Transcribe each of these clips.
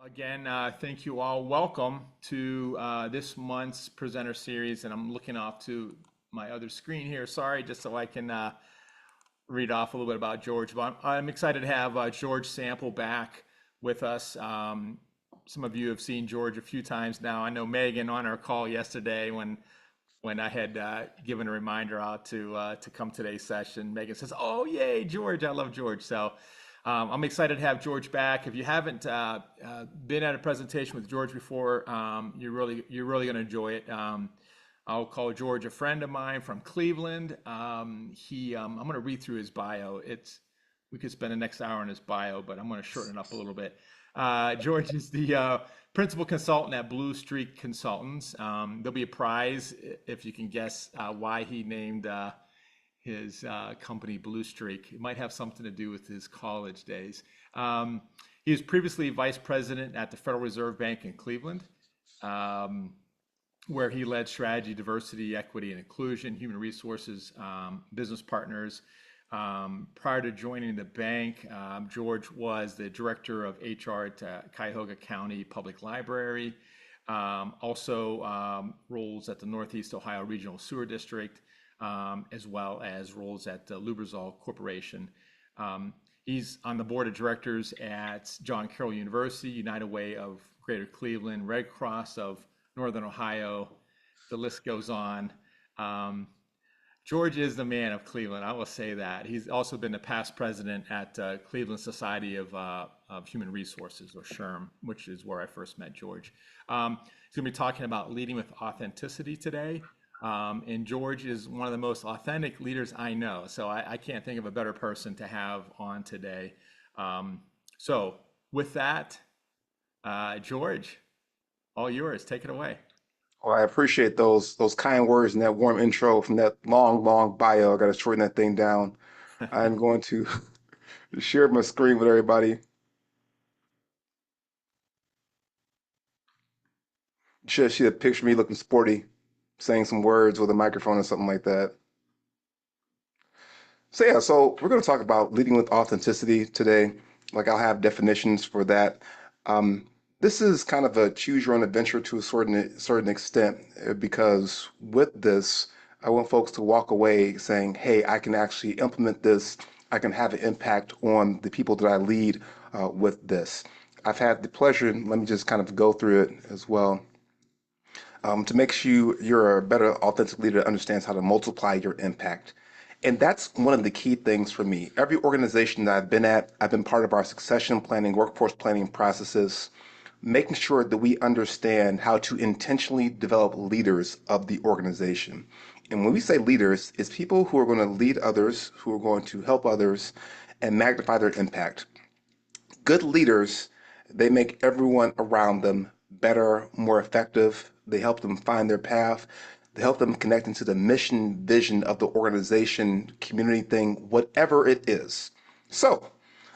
Again, thank you all. Welcome to this month's presenter series. And I'm looking off to my other screen here. Sorry, just so I can read off a little bit about George. But I'm excited to have George Sample back with us. Some of you have seen George a few times now. I know Megan on our call yesterday when I had given a reminder out to come today's session. Megan says, "Oh, yay, George! I love George." So I'm excited to have George back. If you haven't been at a presentation with George before, you're really going to enjoy it. I'll call George a friend of mine from Cleveland. I'm going to read through his bio. We could spend the next hour on his bio, but I'm going to shorten it up a little bit. George is the principal consultant at Blue Streak Consultants. There'll be a prize if you can guess why he named his company Blue Streak. It might have something to do with his college days. He was previously vice president at the Federal Reserve Bank in Cleveland, where he led strategy, diversity, equity, and inclusion, human resources, business partners. Prior to joining the bank, George was the director of HR at Cuyahoga County Public Library, also roles at the Northeast Ohio Regional Sewer District, as well as roles at the Lubrizol Corporation. He's on the board of directors at John Carroll University, United Way of Greater Cleveland, Red Cross of Northern Ohio. The list goes on. George is the man of Cleveland, I will say that. He's also been the past president at Cleveland Society of Human Resources, or SHRM, which is where I first met George. He's going to be talking about leading with authenticity today. And George is one of the most authentic leaders I know. So I can't think of a better person to have on today. So with that, George, all yours. Take it away. Well, I appreciate those kind words and that warm intro from that long bio. I got to shorten that thing down. I'm going to share my screen with everybody. You should see a picture of me looking sporty, saying some words with a microphone or something like that. So we're going to talk about leading with authenticity today. Like I'll have definitions for that. Um, this is kind of a choose your own adventure to a certain extent because with this, I want folks to walk away saying, "Hey, I can actually implement this. I can have an impact on the people that I lead with this." I've had the pleasure. Let me just kind of go through it as well. To make sure you're a better authentic leader that understands how to multiply your impact. And that's one of the key things for me. Every organization that I've been at, I've been part of our succession planning, workforce planning processes, making sure that we understand how to intentionally develop leaders of the organization. And when we say leaders, it's people who are going to lead others, who are going to help others, and magnify their impact. Good leaders, they make everyone around them better, more effective. They help them find their path. They help them connect into the mission, vision of the organization, community thing, whatever it is. So,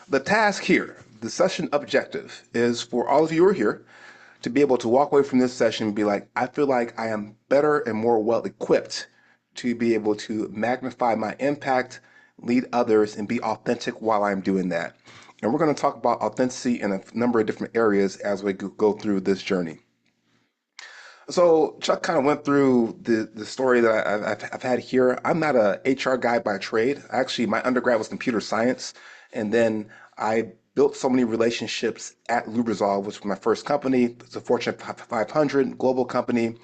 the task here, the session objective, is for all of you who are here to be able to walk away from this session and be like, I feel like I am better and more well equipped to be able to magnify my impact, lead others, and be authentic while I'm doing that. And we're going to talk about authenticity in a number of different areas as we go through this journey. So Chuck kind of went through the story that I've had here. I'm not a HR guy by trade. Actually, my undergrad was computer science, and then I built so many relationships at Lubrizol, which was my first company. It's a Fortune 500 global company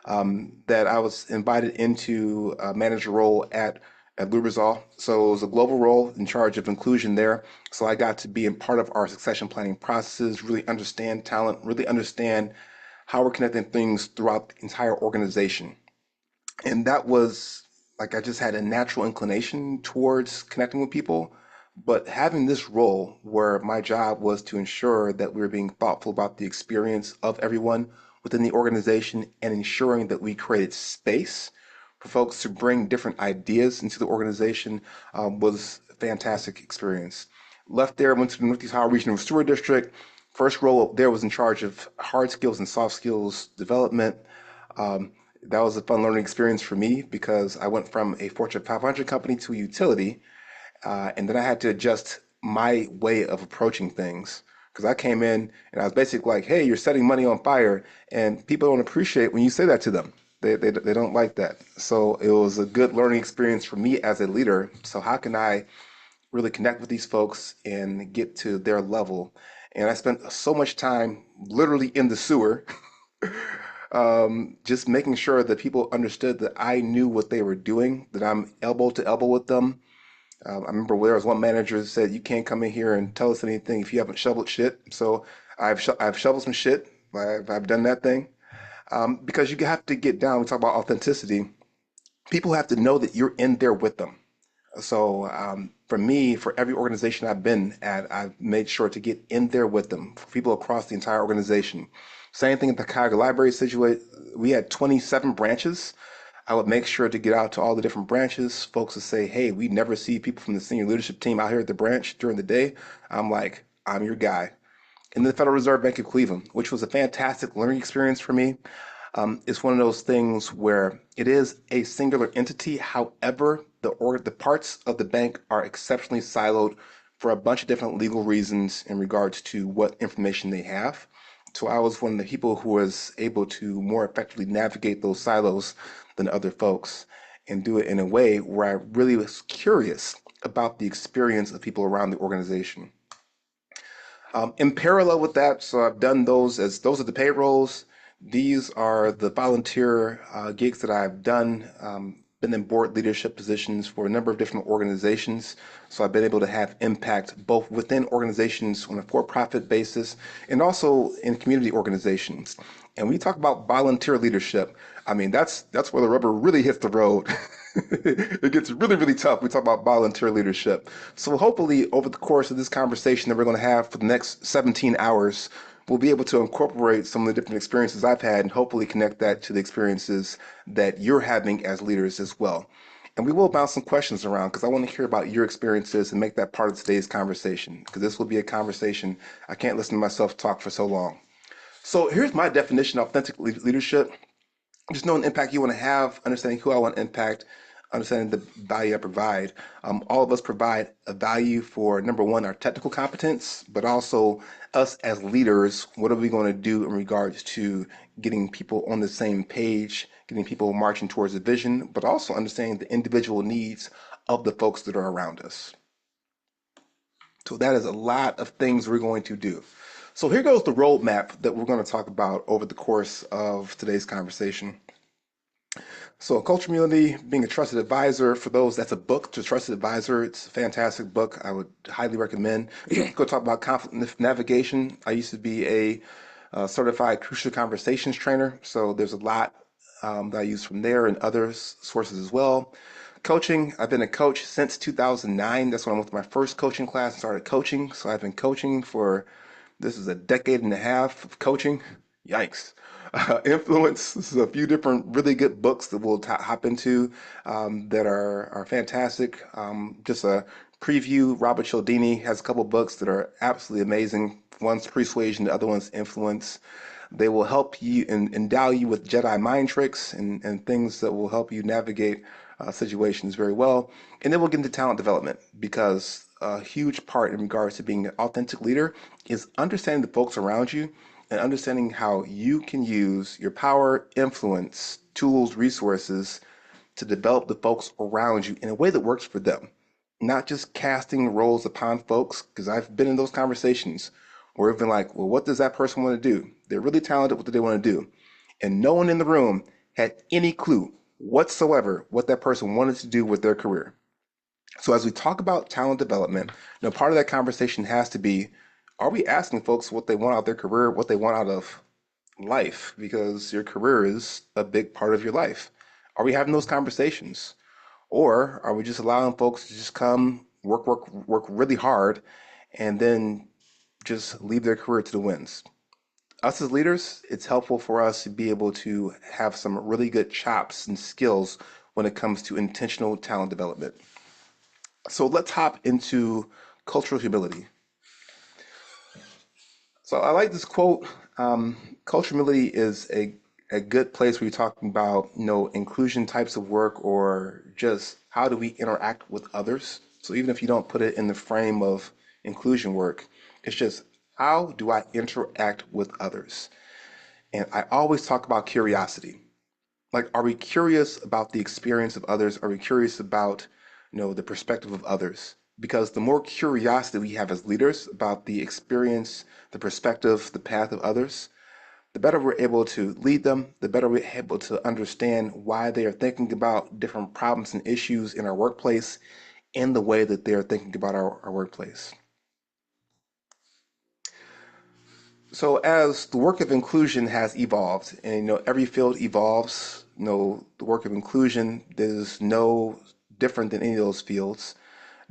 that I was invited into a manager role at Lubrizol. So it was a global role in charge of inclusion there. So I got to be in part of our succession planning processes, really understand talent, really understand how we're connecting things throughout the entire organization. And that was like I just had a natural inclination towards connecting with people. But having this role where my job was to ensure that we were being thoughtful about the experience of everyone within the organization and ensuring that we created space for folks to bring different ideas into the organization was a fantastic experience. Left there, went to the Northeast Ohio Regional Sewer District. First role there was in charge of hard skills and soft skills development. Um, that was a fun learning experience for me because I went from a Fortune 500 company to a utility, and then I had to adjust my way of approaching things Because I came in and I was basically like, hey, you're setting money on fire. And people don't appreciate when you say that to them. They don't like that. So it was a good learning experience for me as a leader. So how can I really connect with these folks and get to their level? And I spent so much time literally in the sewer, just making sure that people understood that I knew what they were doing, that I'm elbow to elbow with them. I remember there was one manager that said, "You can't come in here and tell us anything if you haven't shoveled shit." So I've shoveled some shit. I've done that thing, because you have to get down. We talk about authenticity. People have to know that you're in there with them. So for me, for every organization I've been at, I've made sure to get in there with them, for people across the entire organization. Same thing at the Cuyahoga Library situation. We had 27 branches. I would make sure to get out to all the different branches. Folks would say, hey, we never see people from the senior leadership team out here at the branch during the day. I'm like, I'm your guy. And the Federal Reserve Bank of Cleveland, which was a fantastic learning experience for me. It's one of those things where it is a singular entity. However, the parts of the bank are exceptionally siloed for a bunch of different legal reasons in regards to what information they have. So I was one of the people who was able to more effectively navigate those silos than other folks and do it in a way where I really was curious about the experience of people around the organization. In parallel with that, so I've done those are the payrolls. These are the volunteer gigs that I've done. Been in board leadership positions for a number of different organizations. So I've been able to have impact both within organizations on a for-profit basis and also in community organizations. And when you talk about volunteer leadership, I mean that's where the rubber really hits the road. It gets really, really tough. We talk about volunteer leadership. So hopefully over the course of this conversation that we're going to have for the next 17 hours, we'll be able to incorporate some of the different experiences I've had and hopefully connect that to the experiences that you're having as leaders as well. And we will bounce some questions around because I want to hear about your experiences and make that part of today's conversation because this will be a conversation. I can't listen to myself talk for so long. So here's my definition of authentic leadership. Just knowing the impact you want to have, understanding who I want to impact, understanding the value I provide. All of us provide a value for number one, our technical competence, but also us as leaders. What are we going to do in regards to getting people on the same page, getting people marching towards a vision, but also understanding the individual needs of the folks that are around us. So that is a lot of things we're going to do. So here goes the roadmap that we're going to talk about over the course of today's conversation. So, a culture community, being a trusted advisor, for those, that's a book, to Trusted Advisor. It's a fantastic book. I would highly recommend. Go talk about conflict navigation. I used to be a certified crucial conversations trainer. So, there's a lot that I use from there and other sources as well. Coaching, I've been a coach since 2009. That's when I went to my first coaching class and started coaching. So, I've been coaching for this is a decade and a half of coaching. Yikes. Influence. This is a few different really good books that we'll hop into that are fantastic. Just a preview. Robert Cialdini has a couple books that are absolutely amazing. One's Persuasion, the other one's Influence. They will help you and endow you with Jedi mind tricks and things that will help you navigate situations very well. And then we'll get into talent development because a huge part in regards to being an authentic leader is understanding the folks around you and understanding how you can use your power, influence, tools, resources to develop the folks around you in a way that works for them. Not just casting roles upon folks, because I've been in those conversations where we've been like, well, what does that person want to do? They're really talented. What do they want to do? And no one in the room had any clue whatsoever what that person wanted to do with their career. So as we talk about talent development, part of that conversation has to be, are we asking folks what they want out of their career, what they want out of life? Because your career is a big part of your life. Are we having those conversations? Or are we just allowing folks to just come, work really hard, and then just leave their career to the winds? Us as leaders, it's helpful for us to be able to have some really good chops and skills when it comes to intentional talent development. So let's hop into cultural humility. So I like this quote. Cultural humility is a good place where you're talking about, inclusion types of work or just how do we interact with others. So even if you don't put it in the frame of inclusion work, it's just how do I interact with others? And I always talk about curiosity. Like, are we curious about the experience of others? Are we curious about, the perspective of others? Because the more curiosity we have as leaders about the experience, the perspective, the path of others, the better we're able to lead them, the better we're able to understand why they are thinking about different problems and issues in our workplace and the way that they're thinking about our workplace. So as the work of inclusion has evolved, and every field evolves, the work of inclusion is no different than any of those fields.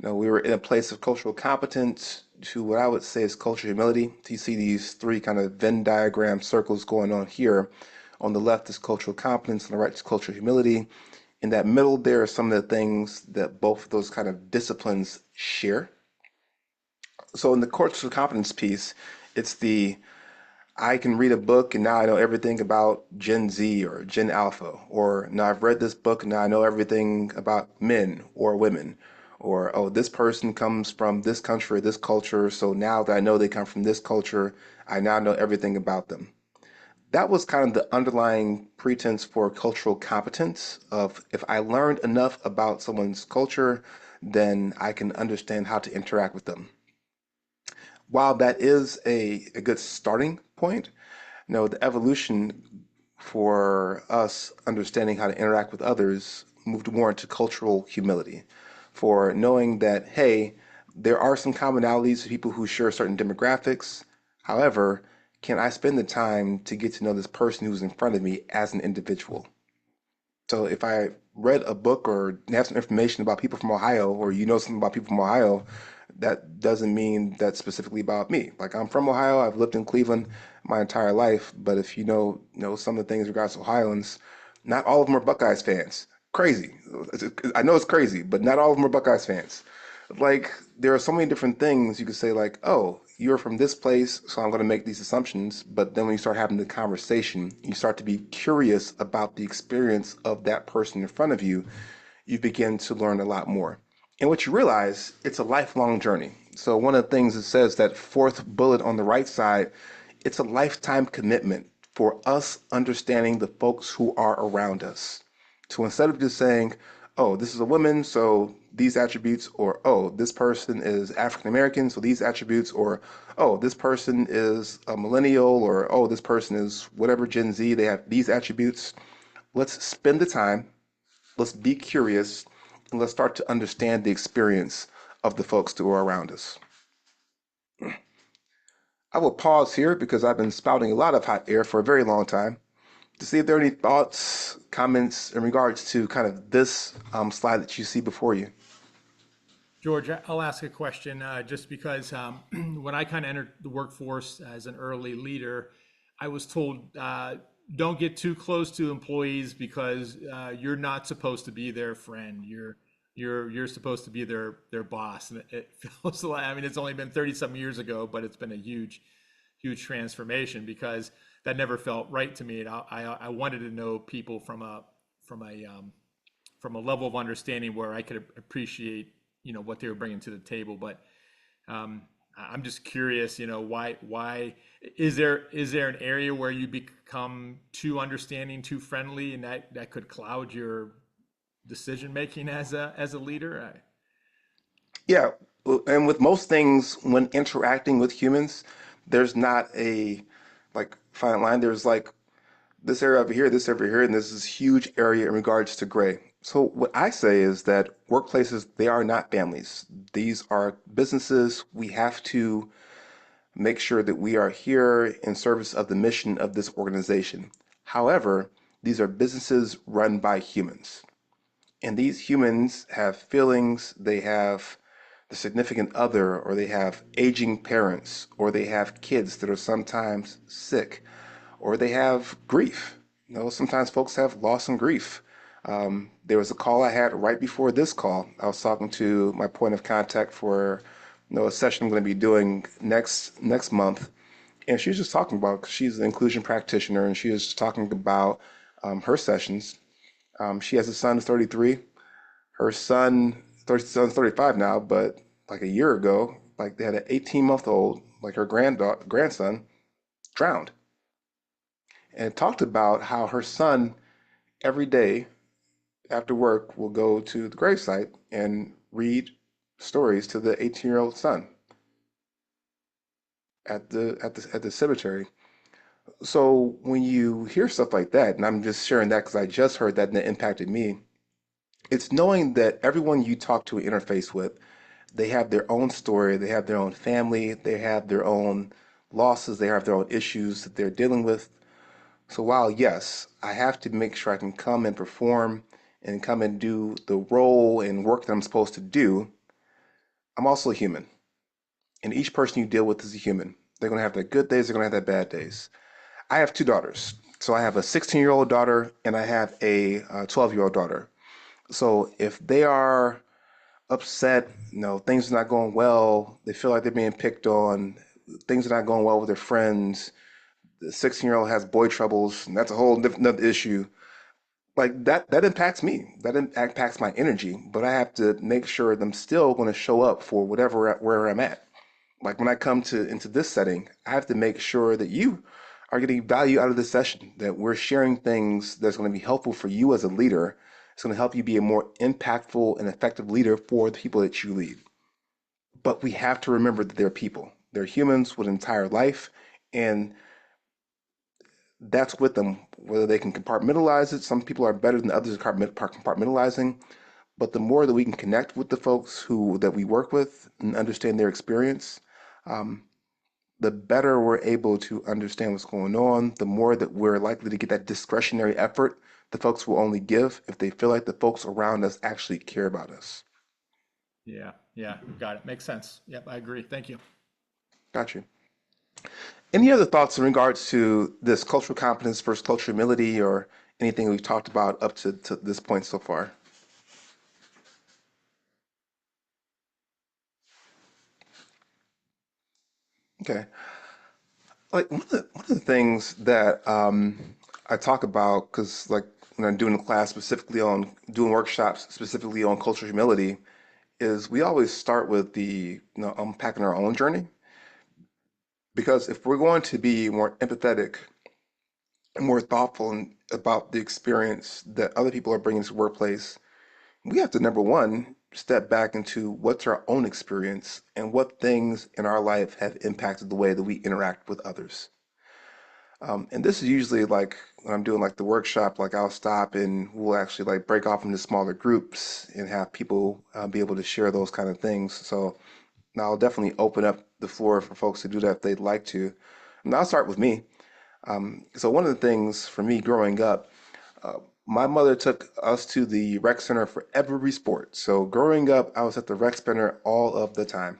We were in a place of cultural competence to what I would say is cultural humility. So you see these three kind of Venn diagram circles going on here. On the left is cultural competence, on the right is cultural humility. In that middle, there are some of the things that both of those kind of disciplines share. So in the cultural competence piece, it's the I can read a book and now I know everything about Gen Z or Gen Alpha, or now I've read this book and now I know everything about men or women, or oh, this person comes from this country or this culture, so now that I know they come from this culture, I now know everything about them. That was kind of the underlying pretense for cultural competence of if I learned enough about someone's culture, then I can understand how to interact with them. While that is a good starting point, the evolution for us understanding how to interact with others moved more into cultural humility, for knowing that, hey, there are some commonalities for people who share certain demographics. However, can I spend the time to get to know this person who's in front of me as an individual? So if I read a book or have some information about people from Ohio, or something about people from Ohio, that doesn't mean that's specifically about me. Like, I'm from Ohio, I've lived in Cleveland my entire life, but if you know some of the things regards to Ohioans, not all of them are Buckeyes fans. Crazy. I know it's crazy, but not all of them are Buckeyes fans. Like, there are so many different things you could say, like, oh, you're from this place, so I'm going to make these assumptions. But then when you start having the conversation, you start to be curious about the experience of that person in front of you, you begin to learn a lot more. And what you realize, it's a lifelong journey. So one of the things it says, that fourth bullet on the right side, it's a lifetime commitment for us understanding the folks who are around us. So instead of just saying, oh, this is a woman, so these attributes, or oh, this person is African American, so these attributes, or oh, this person is a millennial, or oh, this person is whatever Gen Z, they have these attributes. Let's spend the time, let's be curious, and let's start to understand the experience of the folks who are around us. I will pause here because I've been spouting a lot of hot air for a very long time to see if there are any thoughts, comments in regards to kind of this slide that you see before you. George, I'll ask a question just because when I kind of entered the workforce as an early leader, I was told don't get too close to employees because you're not supposed to be their friend. You're supposed to be their boss. And it feels like, I mean, it's only been 30 some years ago, but it's been a huge transformation because that never felt right to me. And I wanted to know people from a from a level of understanding where I could appreciate what they were bringing to the table. But I'm just curious, why is there an area where you become too understanding, too friendly, and that could cloud your decision making as a leader? Yeah, and with most things, when interacting with humans, there's not a like fine line. There's like this area over here, this over here, and there's this huge area in regards to gray. So what I say is that workplaces, they are not families. These are businesses. We have to make sure that we are here in service of the mission of this organization. However, these are businesses run by humans. And these humans have feelings, they have the significant other, or they have aging parents, or they have kids that are sometimes sick, or they have grief. Sometimes folks have loss and grief. There was a call I had right before this call. I was talking to my point of contact for a session I'm going to be doing next month, and she was just talking about, 'cause she's an inclusion practitioner, and she was just talking about her sessions. She has a son who's 33. Her son's 35 now, but like a year ago, Like they had an 18-month-old, like her grandson, drowned, and talked about how her son every day after work will go to the gravesite and read stories to the 18-year-old son at the cemetery. So when you hear stuff like that, and I'm just sharing that because I just heard that and it impacted me, it's knowing that everyone you talk to and interface with, they have their own story, they have their own family, they have their own losses, they have their own issues that they're dealing with. So while yes, I have to make sure I can come and perform and come and do the role and work that I'm supposed to do, I'm also a human. And each person you deal with is a human. They're going to have their good days, they're going to have their bad days. I have two daughters. So I have a 16-year-old daughter and I have a 12-year-old daughter. So if they are upset, things are not going well, they feel like they're being picked on, things are not going well with their friends, the 16-year-old has boy troubles, and that's a whole different another issue. Like that impacts me. That impacts my energy, but I have to make sure that I'm still going to show up for whatever where I'm at. Like when I come to into this setting, I have to make sure that you are getting value out of this session, that we're sharing things that's going to be helpful for you as a leader. It's going to help you be a more impactful and effective leader for the people that you lead. But we have to remember that they're people. They're humans with an entire life, and that's with them. Whether they can compartmentalize it, some people are better than others at compartmentalizing. But the more that we can connect with the folks who that we work with and understand their experience, um, the better we're able to understand what's going on, the more that we're likely to get that discretionary effort the folks will only give if they feel like the folks around us actually care about us. Yeah, yeah, got it. Makes sense. Yep, I agree. Thank you. Got you. Any other thoughts in regards to this cultural competence versus cultural humility or anything we've talked about up to this point so far? Okay. Like one of the things that I talk about, because like when I'm doing a class specifically on doing workshops specifically on cultural humility, is we always start with the unpacking our own journey. Because if we're going to be more empathetic and more thoughtful about the experience that other people are bringing to the workplace, we have to, number one, step back into what's our own experience and what things in our life have impacted the way that we interact with others. And this is usually like when I'm doing like the workshop, like I'll stop and we'll actually like break off into smaller groups and have people be able to share those kind of things. So now I'll definitely open up the floor for folks to do that if they'd like to. And I'll start with me. So one of the things for me growing up, uh, my mother took us to the rec center for every sport. So growing up, I was at the rec center all of the time.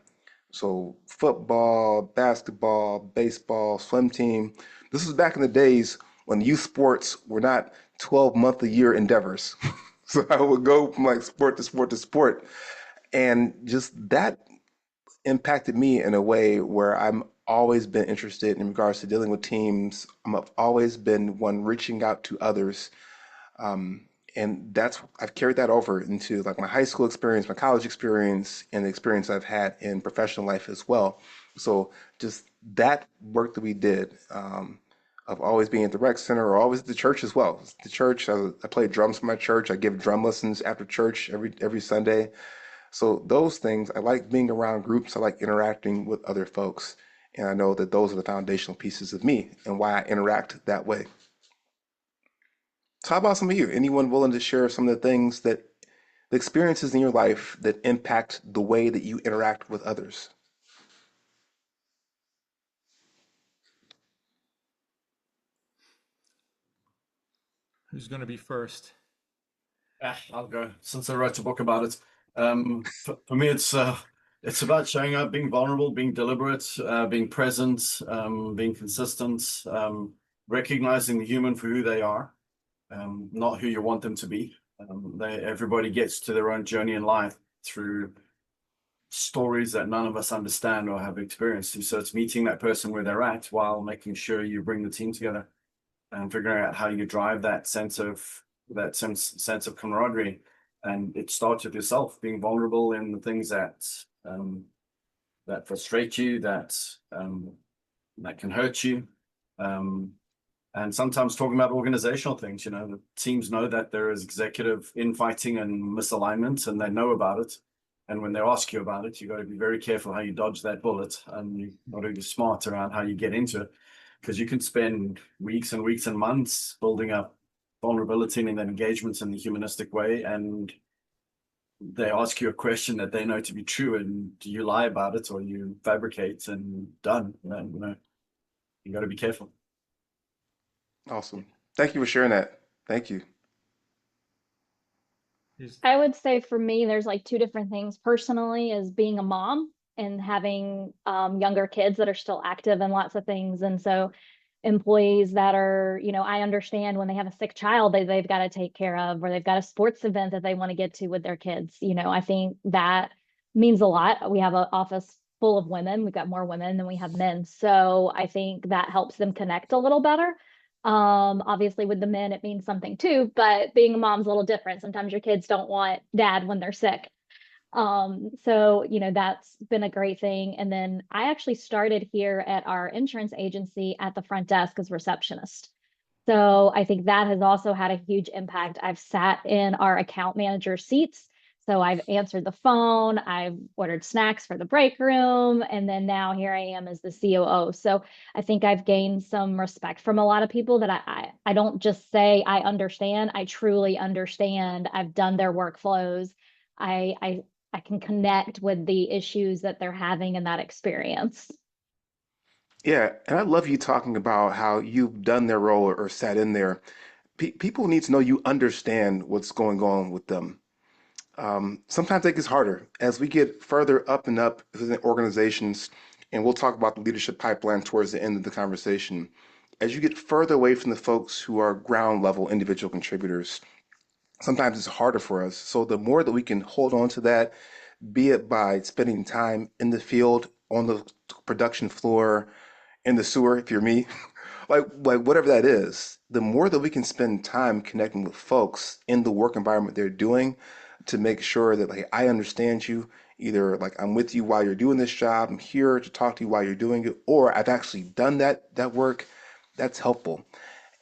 So football, basketball, baseball, swim team. This was back in the days when youth sports were not 12-month-a-year endeavors. So I would go from like sport to sport to sport. And just that impacted me in a way where I'm always been interested in regards to dealing with teams. I've always been one reaching out to others. Um, and I've carried that over into like my high school experience, my college experience, and the experience I've had in professional life as well. So just that work that we did, of always being at the rec center or always at the church as well. The church, I play drums for my church. I give drum lessons after church every Sunday. So those things, I like being around groups. I like interacting with other folks. And I know that those are the foundational pieces of me and why I interact that way. So how about some of you? Anyone willing to share some of the things the experiences in your life that impact the way that you interact with others? Who's going to be first? I'll go since I wrote a book about it. For me, it's about showing up, being vulnerable, being deliberate, being present, being consistent, recognizing the human for who they are, not who you want them to be. Everybody gets to their own journey in life through stories that none of us understand or have experienced. So it's meeting that person where they're at while making sure you bring the team together and figuring out how you drive that sense of camaraderie. And it starts with yourself being vulnerable in the things that that frustrate you, that can hurt you. And sometimes talking about organizational things, the teams know that there is executive infighting and misalignment, and they know about it. And when they ask you about it, you got to be very careful how you dodge that bullet, and you got to be smart around how you get into it, because you can spend weeks and weeks and months building up vulnerability and engagement in the humanistic way, and they ask you a question that they know to be true, and you lie about it or you fabricate, and done. You got to be careful. Awesome. Thank you for sharing that. Thank you. Is- I would say for me, there's like two different things personally is being a mom and having younger kids that are still active in lots of things. And so employees that are, I understand when they have a sick child they've got to take care of, or they've got a sports event that they want to get to with their kids. I think that means a lot. We have an office full of women. We've got more women than we have men. So I think that helps them connect a little better. Obviously with the men, it means something too, but being a mom's a little different. Sometimes your kids don't want dad when they're sick. So, that's been a great thing. And then I actually started here at our insurance agency at the front desk as receptionist. So I think that has also had a huge impact. I've sat in our account manager seats. So I've answered the phone, I've ordered snacks for the break room, and then now here I am as the COO. So I think I've gained some respect from a lot of people that I don't just say I understand, I truly understand. I've done their workflows. I can connect with the issues that they're having in that experience. Yeah, and I love you talking about how you've done their role or sat in there. People need to know you understand what's going on with them. Sometimes it gets harder as we get further up and up within organizations, and we'll talk about the leadership pipeline towards the end of the conversation. As you get further away from the folks who are ground level individual contributors, sometimes it's harder for us. So the more that we can hold on to that, be it by spending time in the field, on the production floor, in the sewer, if you're me, like whatever that is, the more that we can spend time connecting with folks in the work environment they're doing to make sure that like I understand you, either like I'm with you while you're doing this job, I'm here to talk to you while you're doing it, or I've actually done that work, that's helpful.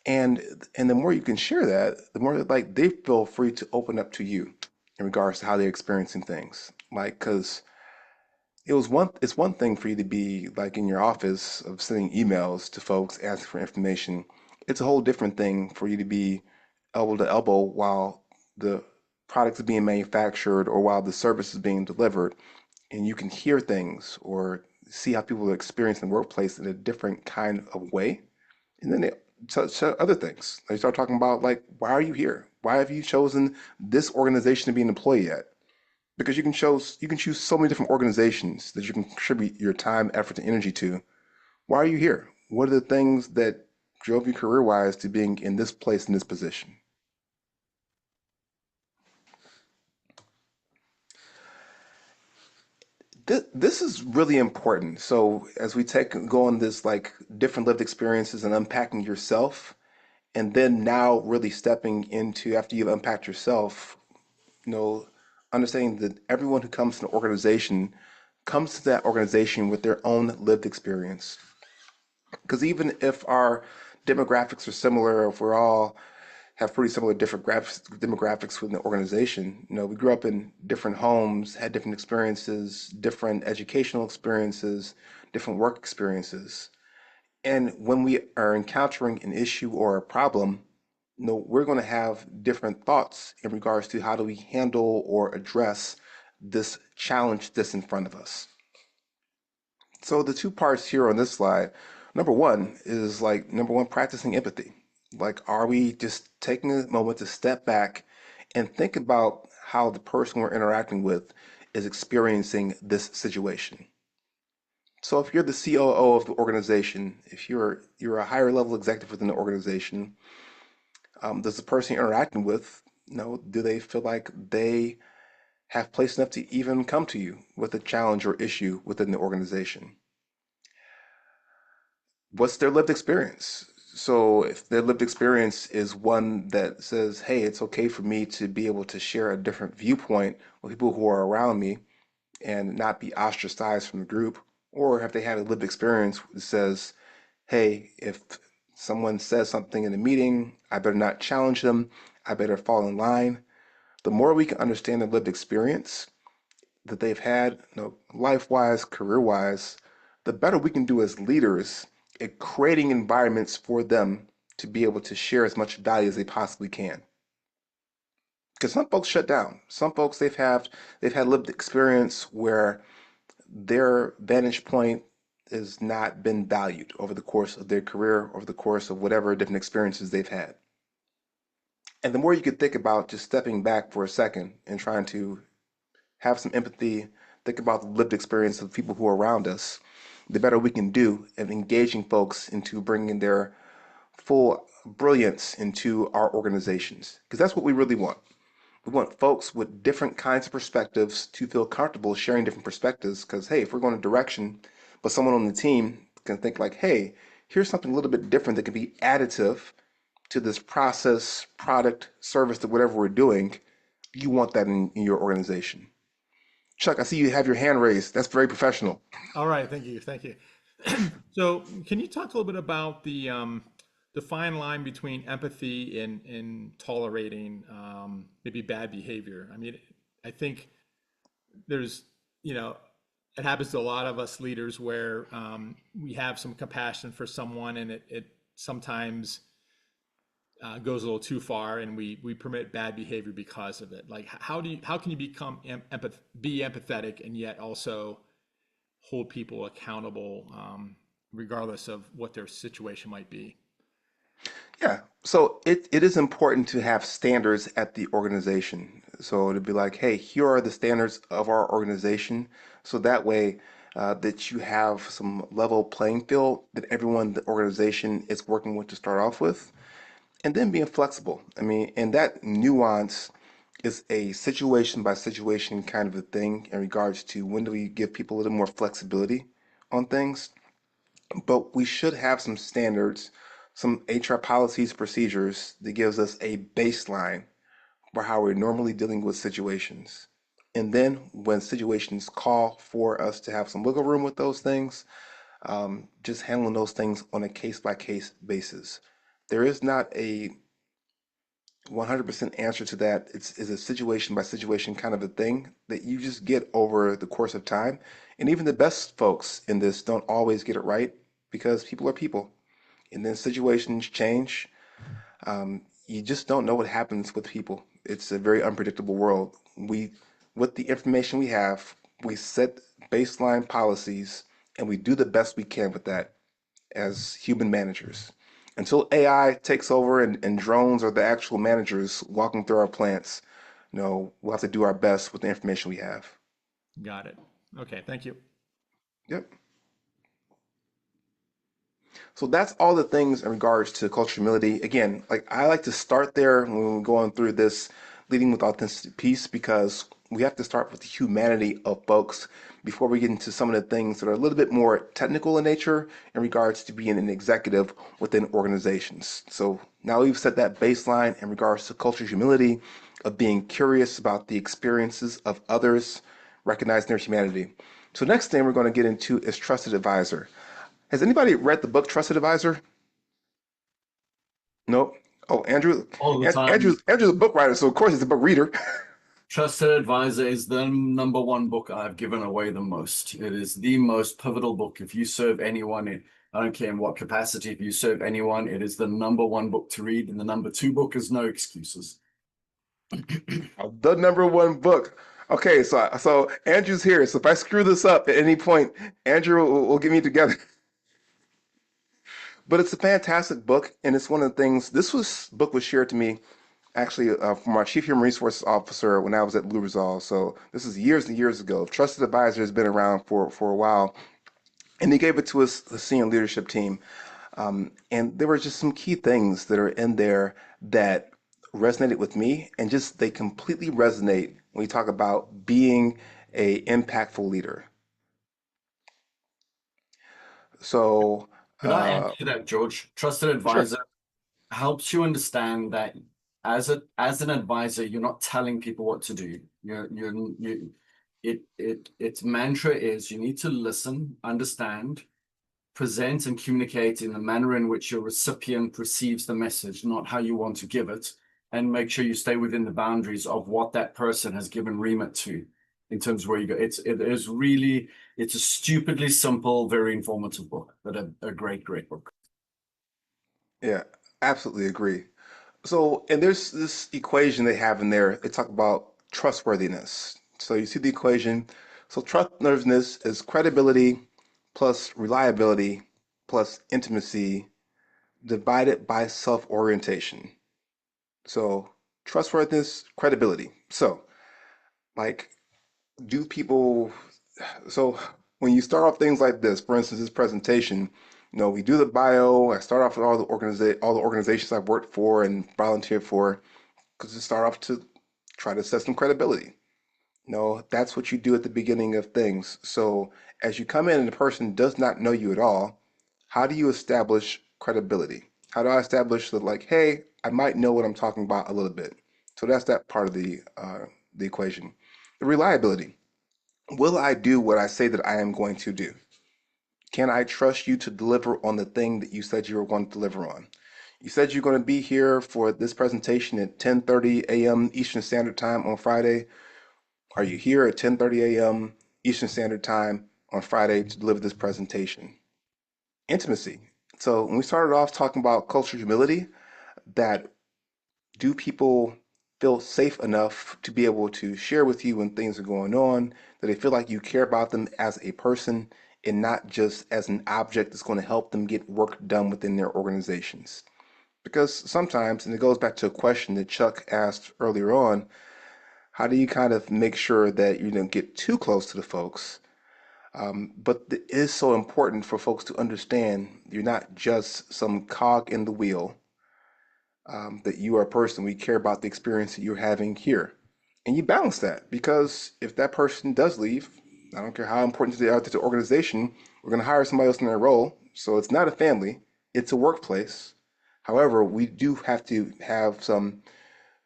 And and the more you can share that, the more that like they feel free to open up to you in regards to how they're experiencing things. Like, because it's one thing for you to be like in your office of sending emails to folks asking for information. It's a whole different thing for you to be elbow to elbow while the products are being manufactured or while the service is being delivered, and you can hear things or see how people are experiencing the workplace in a different kind of way. And then they other things. They start talking about like, why are you here? Why have you chosen this organization to be an employee at? Because you can choose so many different organizations that you can contribute your time, effort, and energy to. Why are you here? What are the things that drove you career wise to being in this place in this position? This is really important. So as we go on this like different lived experiences and unpacking yourself, and then now really stepping into after you've unpacked yourself, you know, understanding that everyone who comes to an organization comes to that organization with their own lived experience. Because even if our demographics are similar, if we're all have pretty similar different demographics within the organization, we grew up in different homes, had different experiences, different educational experiences, different work experiences. And when we are encountering an issue or a problem, we're going to have different thoughts in regards to how do we handle or address this challenge that's in front of us. So the two parts here on this slide, number one, practicing empathy. Like, are we just taking a moment to step back and think about how the person we're interacting with is experiencing this situation? So if you're the COO of the organization, if you're a higher level executive within the organization, does the person you're interacting with, do they feel like they have place enough to even come to you with a challenge or issue within the organization? What's their lived experience? So if their lived experience is one that says, hey, it's okay for me to be able to share a different viewpoint with people who are around me, and not be ostracized from the group? Or have they had a lived experience that says, hey, if someone says something in a meeting, I better not challenge them, I better fall in line? The more we can understand their lived experience that they've had, life-wise, career-wise, the better we can do as leaders at creating environments for them to be able to share as much value as they possibly can. Because some folks shut down. Some folks they've had lived experience where their vantage point has not been valued over the course of their career, over the course of whatever different experiences they've had. And the more you could think about just stepping back for a second and trying to have some empathy, think about the lived experience of people who are around us, the better we can do at engaging folks into bringing their full brilliance into our organizations. Because that's what we really want. We want folks with different kinds of perspectives to feel comfortable sharing different perspectives. Because, hey, if we're going a direction, but someone on the team can think like, hey, here's something a little bit different that can be additive to this process, product, service, to whatever we're doing, you want that in your organization. Chuck, I see you have your hand raised. That's very professional. All right, thank you, thank you. So, can you talk a little bit about the fine line between empathy and tolerating maybe bad behavior? I mean, I think there's, you know, it happens to a lot of us leaders where we have some compassion for someone, and it sometimes goes a little too far, and we permit bad behavior because of it. Like, how can you become be empathetic and yet also hold people accountable, regardless of what their situation might be? Yeah. So it is important to have standards at the organization. So to be like, hey, here are the standards of our organization. So that way that you have some level playing field that everyone in the organization is working with to start off with. And then being flexible. I mean, and that nuance is a situation by situation kind of a thing in regards to when do we give people a little more flexibility on things. But we should have some standards, some HR policies, procedures that gives us a baseline for how we're normally dealing with situations. And then when situations call for us to have some wiggle room with those things, just handling those things on a case by case basis. There is not a 100% answer to that. It's a situation by situation kind of a thing that you just get over the course of time. And even the best folks in this don't always get it right because people are people. And then situations change. You just don't know what happens with people. It's a very unpredictable world. With the information we have, we set baseline policies and we do the best we can with that as human managers. Until AI takes over and drones are the actual managers walking through our plants, we'll have to do our best with the information we have. Got it. Okay, thank you. Yep. So that's all the things in regards to cultural humility. Again, like I like to start there when we're going through this leading with authenticity piece because we have to start with the humanity of folks before we get into some of the things that are a little bit more technical in nature in regards to being an executive within organizations. So now we've set that baseline in regards to cultural humility, of being curious about the experiences of others, recognizing their humanity. So next thing we're going to get into is trusted advisor. Has anybody read the book Trusted Advisor? Nope. Oh, Andrew. All the time. Andrew's a book writer, so of course he's a book reader. Trusted Advisor is the number one book I've given away the most. It is the most pivotal book. If you serve anyone, I don't care in what capacity, if you serve anyone, it is the number one book to read. And the number two book is No Excuses. The number one book. Okay, so Andrew's here. So if I screw this up at any point, Andrew will get me together. But it's a fantastic book, and it's one of the things. Book was shared to me actually from our chief human resources officer when I was at Lubrizol. So this is years and years ago. Trusted Advisor has been around for a while, and he gave it to us, the senior leadership team. And there were just some key things that are in there that resonated with me, and just they completely resonate when we talk about being a impactful leader. So, Could I add to that, George? Trusted sure. Advisor helps you understand that as an advisor, you're not telling people what to do. You its mantra is you need to listen, understand, present, and communicate in the manner in which your recipient receives the message, not how you want to give it, and make sure you stay within the boundaries of what that person has given remit to in terms of where you go. It's a stupidly simple, very informative book, but a great book. Yeah, absolutely agree. So, and there's this equation they have in there. They talk about trustworthiness. So you see the equation. So trustworthiness is credibility plus reliability plus intimacy divided by self-orientation. So trustworthiness, credibility. So, like, do people, so when you start off things like this, for instance, this presentation, we do the bio. I start off with all the organizations I've worked for and volunteered for, because you start off to try to assess some credibility. That's what you do at the beginning of things. So as you come in and the person does not know you at all, how do you establish credibility? How do I establish that, like, hey, I might know what I'm talking about a little bit? So that's that part of the equation. The reliability. Will I do what I say that I am going to do? Can I trust you to deliver on the thing that you said you were going to deliver on? You said you're going to be here for this presentation at 10:30 a.m. Eastern Standard Time on Friday. Are you here at 10:30 a.m. Eastern Standard Time on Friday to deliver this presentation? Intimacy. So when we started off talking about cultural humility, that do people feel safe enough to be able to share with you when things are going on, that they feel like you care about them as a person and not just as an object that's going to help them get work done within their organizations? Because sometimes, and it goes back to a question that Chuck asked earlier on, how do you kind of make sure that you don't get too close to the folks? But it is so important for folks to understand you're not just some cog in the wheel, that you are a person. We care about the experience that you're having here. And you balance that, because if that person does leave, I don't care how important they are to the organization, we're going to hire somebody else in their role. So it's not a family, it's a workplace. However, we do have to have some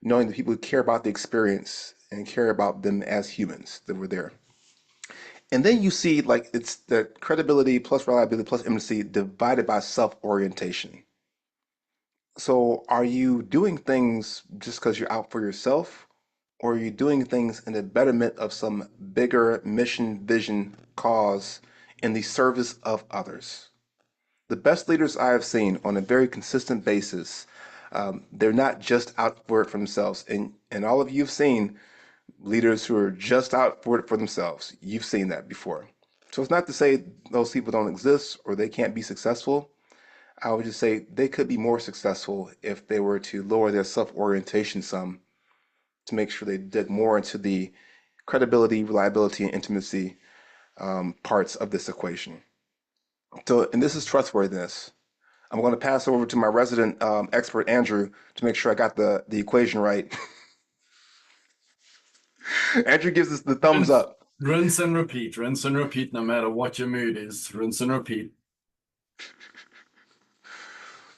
knowing that people care about the experience and care about them as humans that were there. And then you see, like, it's the credibility plus reliability plus intimacy divided by self-orientation. So are you doing things just because you're out for yourself, or are you doing things in the betterment of some bigger mission, vision, cause in the service of others? The best leaders I have seen on a very consistent basis, they're not just out for it for themselves. And all of you have seen leaders who are just out for it for themselves. You've seen that before. So it's not to say those people don't exist or they can't be successful. I would just say they could be more successful if they were to lower their self-orientation some, to make sure they did more into the credibility, reliability, and intimacy parts of this equation. So, and this is trustworthiness. I'm going to pass over to my resident expert, Andrew, to make sure I got the equation right. Andrew gives us the thumbs up. Rinse and repeat, no matter what your mood is. Rinse and repeat.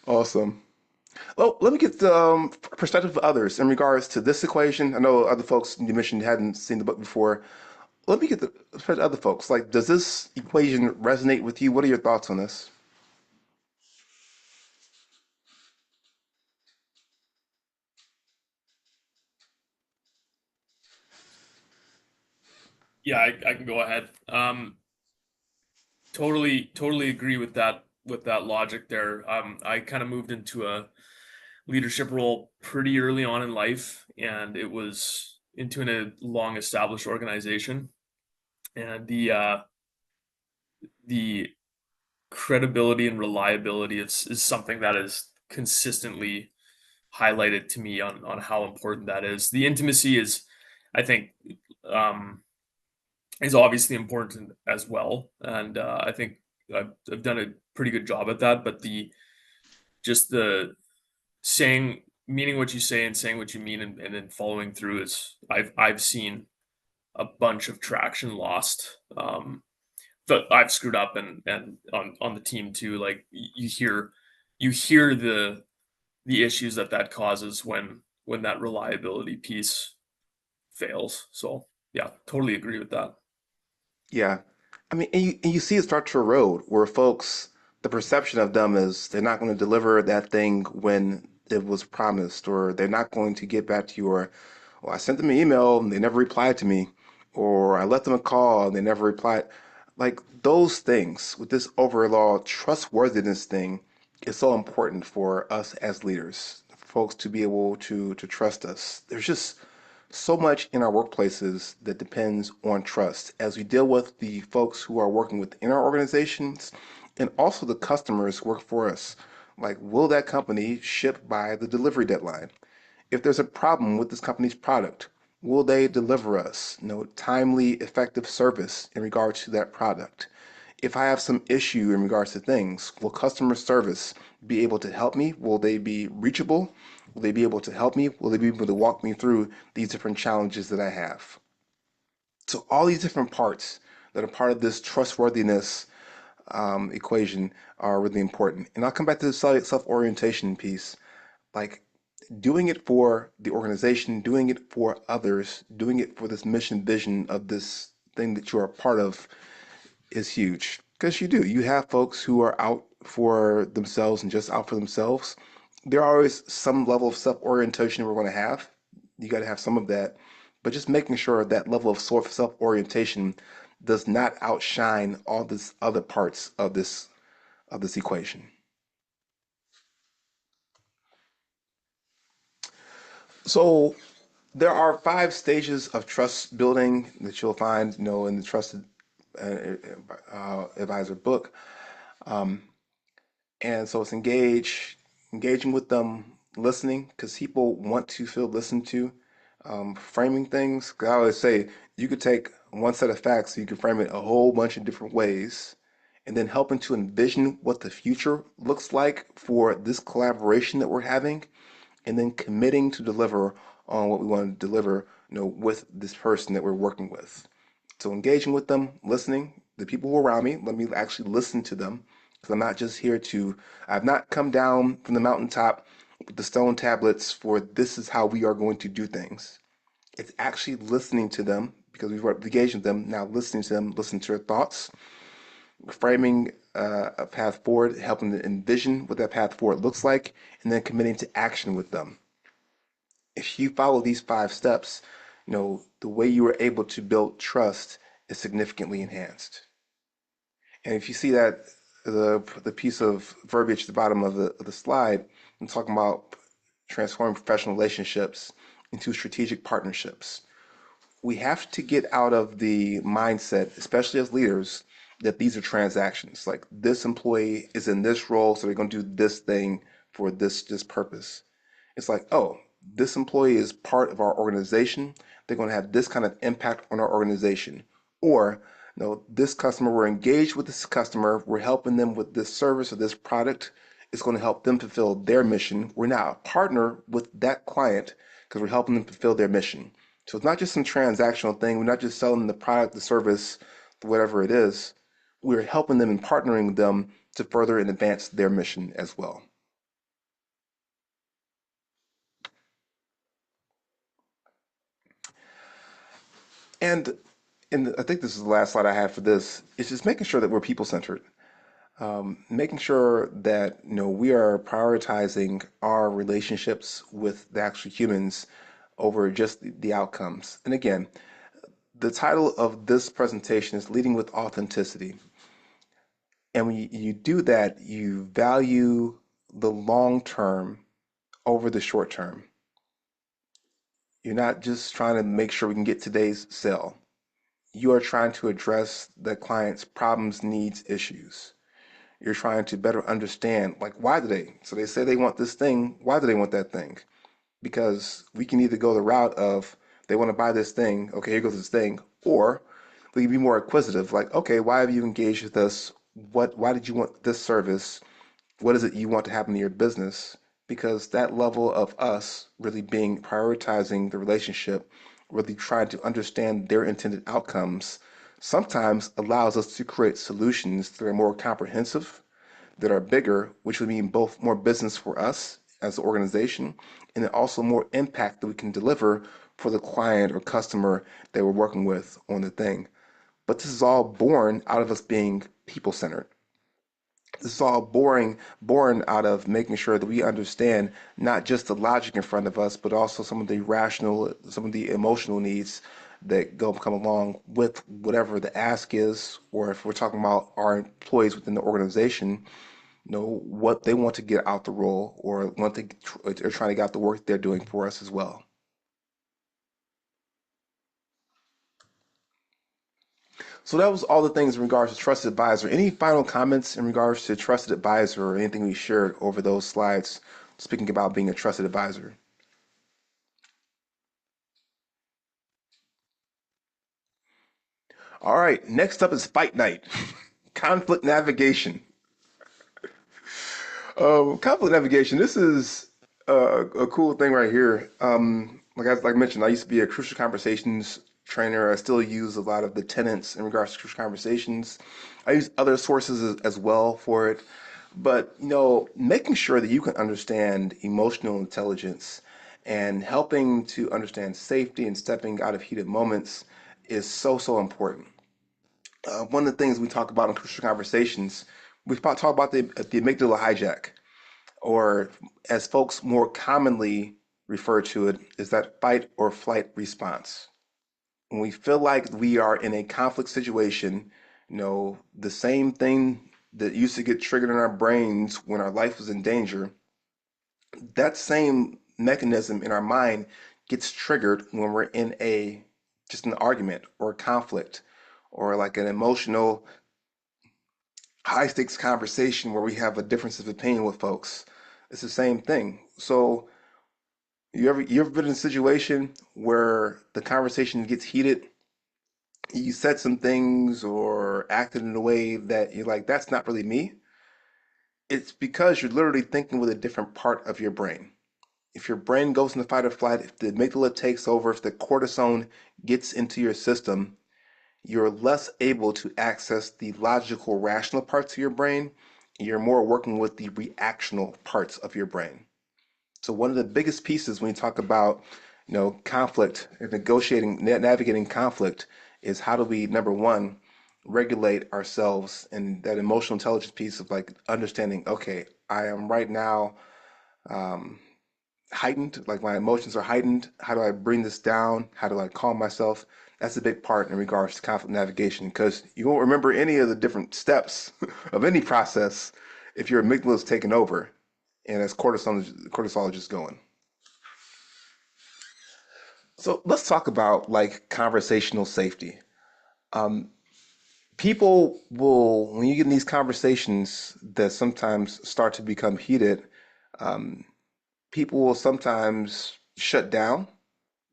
Awesome. Well, let me get the perspective of others in regards to this equation. I know other folks you mentioned hadn't seen the book before. Let me get the perspective of other folks. Like, does this equation resonate with you? What are your thoughts on this? Yeah, I can go ahead. Totally agree with that logic there. I kind of moved into a leadership role pretty early on in life, and it was into a long established organization. And the credibility and reliability is something that is consistently highlighted to me on how important that is. The intimacy is, I think, um, is obviously important as well, and I think I've done a pretty good job at that. But the saying, meaning what you say and saying what you mean, and then following through is, I've seen a bunch of traction lost. But I've screwed up, and on the team too. Like, you hear the issues that causes when that reliability piece fails. So Yeah, totally agree with that. Yeah. I mean, and you see it start to erode where folks, the perception of them is they're not going to deliver that thing when it was promised, or they're not going to get back to you, or, well, I sent them an email and they never replied to me, or I left them a call and they never replied. Like those things with this overall trustworthiness thing is so important for us as leaders, folks to be able to trust us. There's just so much in our workplaces that depends on trust as we deal with the folks who are working within our organizations and also the customers who work for us. Like, will that company ship by the delivery deadline? If there's a problem with this company's product, will they deliver us, timely, effective service in regards to that product? If I have some issue in regards to things, will customer service be able to help me? Will they be reachable? Will they be able to help me? Will they be able to walk me through these different challenges that I have? So all these different parts that are part of this trustworthiness equation are really important. And I'll come back to the self-orientation piece. Like doing it for the organization, doing it for others, doing it for this mission vision of this thing that you're a part of is huge. Because you do. You have folks who are out for themselves and just out for themselves. There are always some level of self-orientation we're going to have. You got to have some of that. But just making sure that level of self-orientation does not outshine all this other parts of this equation. So there are 5 stages of trust building that you'll find, in the Trusted Advisor book. Um, and so it's engaging with them, listening, because people want to feel listened to. Framing things, 'cause I always say you could take one set of facts, you can frame it a whole bunch of different ways, and then helping to envision what the future looks like for this collaboration that we're having, and then committing to deliver on what we want to deliver, with this person that we're working with. So engaging with them, listening, the people who are around me, let me actually listen to them. Because I'm not just here I've not come down from the mountaintop with the stone tablets for this is how we are going to do things. It's actually listening to them because we've engaged with them, now listening to them, listening to their thoughts, framing a path forward, helping to envision what that path forward looks like, and then committing to action with them. If you follow these 5 steps, the way you are able to build trust is significantly enhanced. And if you see that the piece of verbiage at the bottom of the slide, I'm talking about transforming professional relationships into strategic partnerships. We have to get out of the mindset, especially as leaders, that these are transactions. Like this employee is in this role, so they're going to do this thing for this purpose. It's like, oh, this employee is part of our organization. They're going to have this kind of impact on our organization. Or, this customer, we're engaged with this customer, we're helping them with this service or this product. It's going to help them fulfill their mission. We're now a partner with that client because we're helping them fulfill their mission. So it's not just some transactional thing. We're not just selling the product, the service, whatever it is. We're helping them and partnering them to further and advance their mission as well. And and I think this is the last slide I have for this. It's just making sure that we're people centered, making sure that we are prioritizing our relationships with the actual humans over just the outcomes. And again, the title of this presentation is Leading with Authenticity. And when you do that, you value the long term over the short term. You're not just trying to make sure we can get today's sale. You are trying to address the client's problems, needs, issues. You're trying to better understand, like, why do they? So they say they want this thing. Why do they want that thing? Because we can either go the route of they want to buy this thing. Okay, here goes this thing. Or we can be more acquisitive, like, okay, why have you engaged with us? Why did you want this service? What is it you want to happen in your business? Because that level of us really being prioritizing the relationship, really trying to understand their intended outcomes, sometimes allows us to create solutions that are more comprehensive, that are bigger, which would mean both more business for us as an organization, and then also more impact that we can deliver for the client or customer they were working with on the thing. But this is all born out of us being people-centered. This is all born out of making sure that we understand not just the logic in front of us, but also some of the rational, some of the emotional needs that come along with whatever the ask is, or if we're talking about our employees within the organization, what they want to get out the role, or what they're trying to get out the work they're doing for us as well. So that was all the things in regards to trusted advisor. Any final comments in regards to trusted advisor or anything we shared over those slides, speaking about being a trusted advisor? All right, next up is fight night, conflict navigation. Conflict navigation. This is a cool thing right here. Like I mentioned, I used to be a crucial conversations trainer. I still use a lot of the tenets in regards to crucial conversations. I use other sources as well for it. But making sure that you can understand emotional intelligence and helping to understand safety and stepping out of heated moments is so important. One of the things we talk about in crucial conversations, talk about the amygdala hijack, or as folks more commonly refer to it, is that fight or flight response. When we feel like we are in a conflict situation, the same thing that used to get triggered in our brains when our life was in danger, that same mechanism in our mind gets triggered when we're in just an argument or a conflict or like an emotional high stakes conversation where we have a difference of opinion with folks. It's the same thing. So you ever been in a situation where the conversation gets heated? You said some things or acted in a way that you're like, that's not really me. It's because you're literally thinking with a different part of your brain. If your brain goes into fight or flight, if the amygdala takes over, if the cortisone gets into your system, you're less able to access the logical, rational parts of your brain. You're more working with the reactional parts of your brain. So one of the biggest pieces when you talk about, conflict and negotiating, navigating conflict is how do we, number one, regulate ourselves and that emotional intelligence piece of like understanding, okay, I am right now um, heightened, like my emotions are heightened. How do I bring this down? How do I calm myself? That's a big part in regards to conflict navigation because you won't remember any of the different steps of any process if your amygdala is taken over and as cortisol is just going. So let's talk about like conversational safety. Um, People will, when you get in these conversations that sometimes start to become heated, um, people will sometimes shut down.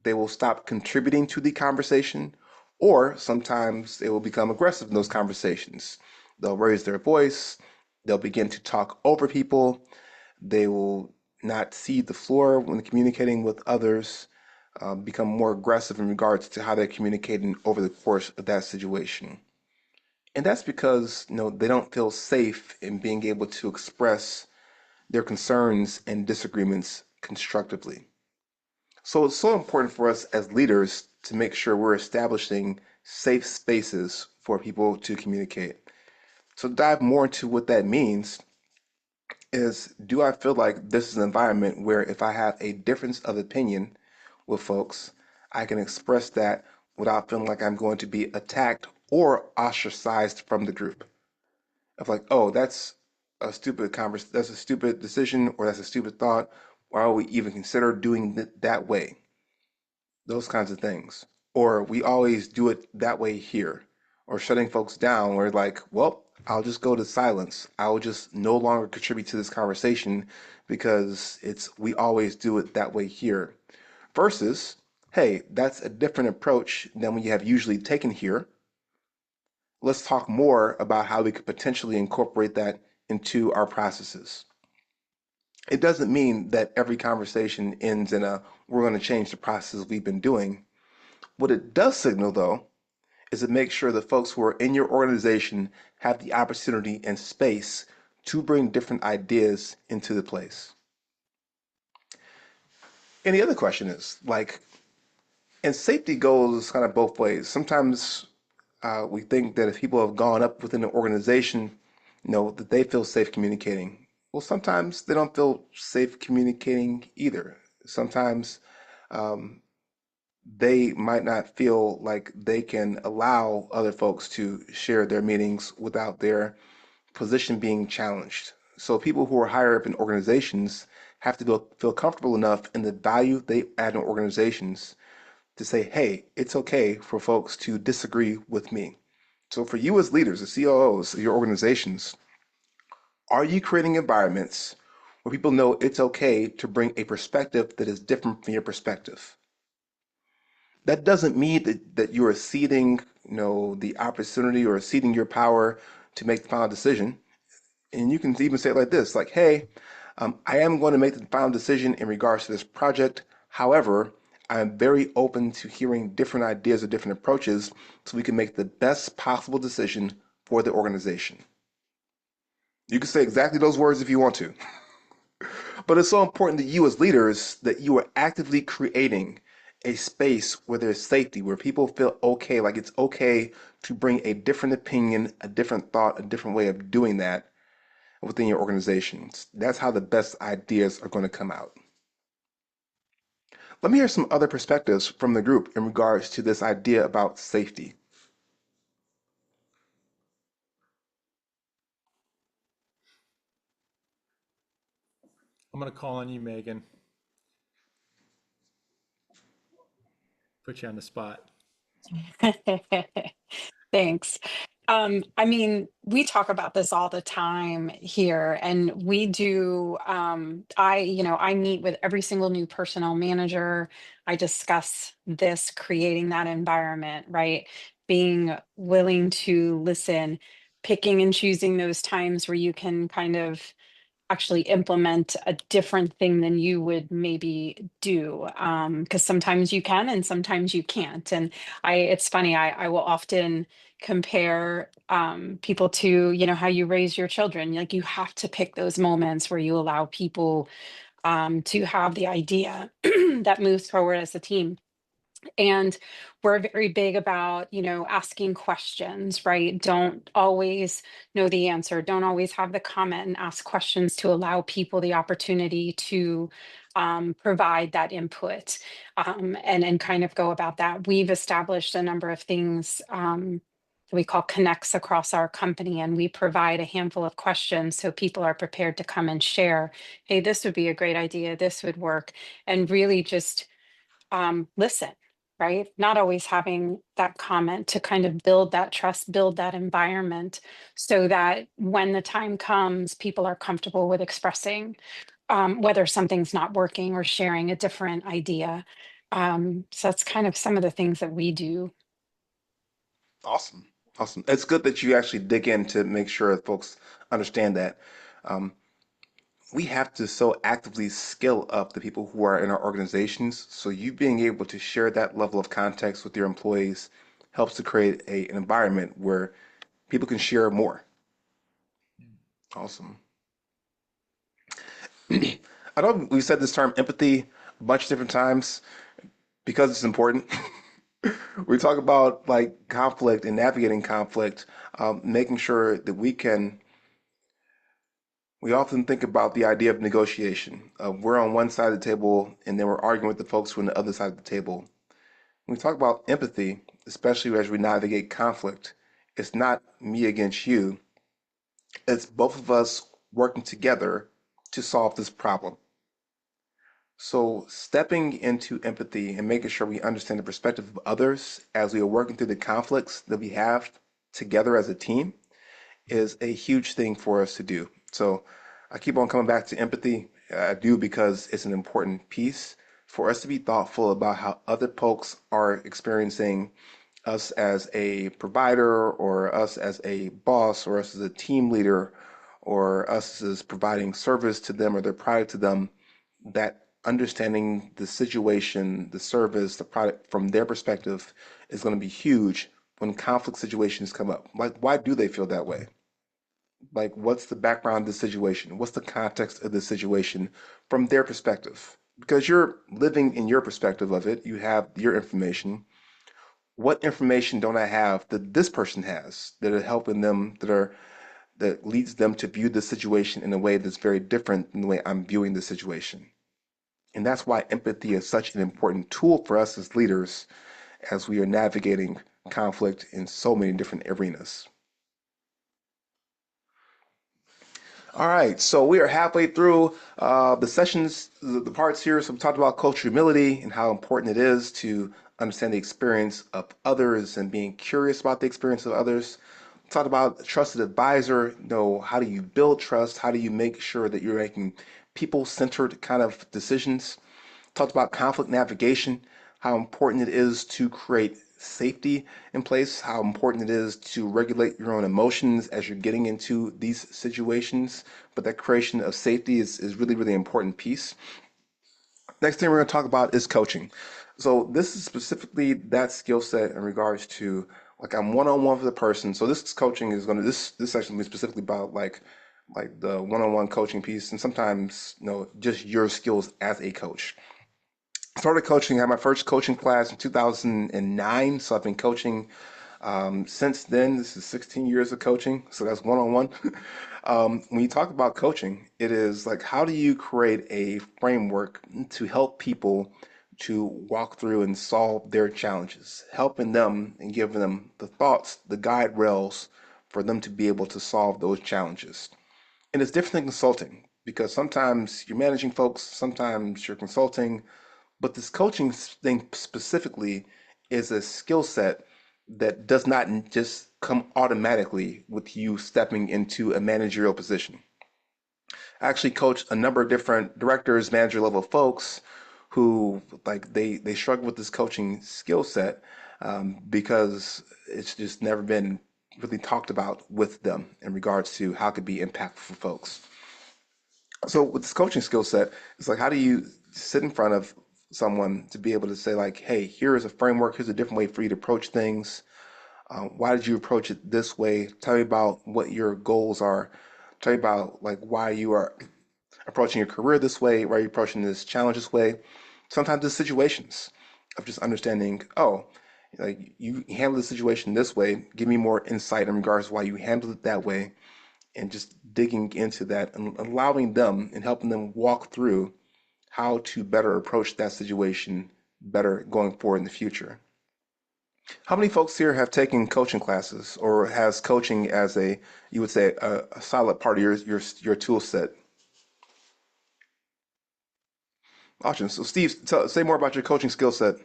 They will stop contributing to the conversation, or sometimes they will become aggressive in those conversations. They'll raise their voice, they'll begin to talk over people, they will not cede the floor when communicating with others, become more aggressive in regards to how they're communicating over the course of that situation. And that's because they don't feel safe in being able to express their concerns and disagreements constructively. So it's so important for us as leaders to make sure we're establishing safe spaces for people to communicate. So dive more into what that means is, do I feel like this is an environment where if I have a difference of opinion with folks, I can express that without feeling like I'm going to be attacked or ostracized from the group? Of like, oh, that's a stupid decision, or that's a stupid thought. Why would we even consider doing it that way? Those kinds of things. Or we always do it that way here. Or shutting folks down, where like, well, I'll just go to silence. I will just no longer contribute to this conversation because we always do it that way here. Versus, hey, that's a different approach than we have usually taken here. Let's talk more about how we could potentially incorporate that into our processes. It doesn't mean that every conversation ends in we're going to change the process we've been doing. What it does signal, though, is to make sure the folks who are in your organization have the opportunity and space to bring different ideas into the place. And the other question is, like, And safety goes kind of both ways. Sometimes we think that if people have gone up within an organization, that they feel safe communicating. Well, sometimes they don't feel safe communicating either. Sometimes um, they might not feel like they can allow other folks to share their meetings without their position being challenged. So people who are higher up in organizations have to feel comfortable enough in the value they add in organizations to say, hey, it's okay for folks to disagree with me. So for you as leaders, as COOs of your organizations, are you creating environments where people know it's okay to bring a perspective that is different from your perspective? That doesn't mean that you are ceding, the opportunity or ceding your power to make the final decision. And you can even say it like this, like, hey, I am going to make the final decision in regards to this project. However, I am very open to hearing different ideas or different approaches so we can make the best possible decision for the organization. You can say exactly those words if you want to, but it's so important to you as leaders that you are actively creating a space where there's safety, where people feel okay, like it's okay to bring a different opinion, a different thought, a different way of doing that within your organizations. That's how the best ideas are going to come out. Let me hear some other perspectives from the group in regards to this idea about safety. I'm going to call on you, Megan. Put you on the spot. Thanks. I mean, we talk about this all the time here, and we do. I meet with every single new personnel manager. I discuss this, creating that environment, right? Being willing to listen, picking and choosing those times where you can kind of actually implement a different thing than you would maybe do, because sometimes you can and sometimes you can't. And it's funny, I will often compare people to, how you raise your children. Like, you have to pick those moments where you allow people to have the idea that moves forward as a team. And we're very big about, asking questions, right? Don't always know the answer, don't always have the comment, and ask questions to allow people the opportunity to provide that input, and kind of go about that. We've established a number of things that we call connects across our company, and we provide a handful of questions so people are prepared to come and share, hey, this would be a great idea, this would work, and really just listen, right? Not always having that comment, to kind of build that trust, build that environment, so that when the time comes, people are comfortable with expressing whether something's not working or sharing a different idea. So that's kind of some of the things that we do. Awesome. Awesome. It's good that you actually dig in to make sure that folks understand that. Um, we have to so actively skill up the people who are in our organizations. So you being able to share that level of context with your employees helps to create an environment where people can share more. Awesome. I know we've said this term empathy a bunch of different times because it's important. We talk about like conflict and navigating conflict, making sure that we often think about the idea of negotiation. We're on one side of the table and then we're arguing with the folks who are on the other side of the table. When we talk about empathy, especially as we navigate conflict, it's not me against you. It's both of us working together to solve this problem. So stepping into empathy and making sure we understand the perspective of others as we are working through the conflicts that we have together as a team is a huge thing for us to do. So I keep on coming back to empathy. I do because it's an important piece for us to be thoughtful about how other folks are experiencing us as a provider, or us as a boss, or us as a team leader, or us as providing service to them or their product to them. That understanding the situation, the service, the product from their perspective is going to be huge when conflict situations come up. Like, why do they feel that way? Like, what's the background of the situation? What's the context of the situation from their perspective? because you're living in your perspective of it, you have your information. What information don't I have that this person has that are helping them, that leads them to view the situation in a way that's very different than the way I'm viewing the situation? And that's why empathy is such an important tool for us as leaders as we are navigating conflict in so many different arenas. All right, so we are halfway through the sessions, the parts here. So we talked about cultural humility and how important it is to understand the experience of others and being curious about the experience of others. We talked about trusted advisor. How do you build trust? How do you make sure that you're making people-centered kind of decisions? Talked about conflict navigation, how important it is to create safety in place, how important it is to regulate your own emotions as you're getting into these situations. But that creation of safety is really, really important piece. Next thing we're going to talk about is coaching. So this is specifically that skill set in regards to like I'm one-on-one with the person. So this coaching is going to this section will be specifically about like the one-on-one coaching piece and sometimes just your skills as a coach. Started coaching, I had my first coaching class in 2009. So I've been coaching since then. This is 16 years of coaching. So that's one-on-one. When you talk about coaching, it is like, how do you create a framework to help people to walk through and solve their challenges, helping them and giving them the thoughts, the guide rails for them to be able to solve those challenges. And it's different than consulting because sometimes you're managing folks, sometimes you're consulting, but this coaching thing specifically is a skill set that does not just come automatically with you stepping into a managerial position. I actually coach a number of different directors, manager level folks who like they struggle with this coaching skill set because it's just never been really talked about with them in regards to how it could be impactful for folks. So with this coaching skill set, it's like how do you sit in front of someone to be able to say like, hey, here is a framework, here's a different way for you to approach things. Why did you approach it this way? Tell me about what your goals are. Tell me about like why you are approaching your career this way, why you're approaching this challenge this way. Sometimes it's situations of just understanding, oh, like you handle the situation this way. Give me more insight in regards to why you handled it that way, and just digging into that and allowing them and helping them walk through how to better approach that situation better going forward in the future. How many folks here have taken coaching classes or has coaching as you would say, a solid part of your tool set? Awesome. So Steve, say more about your coaching skill set.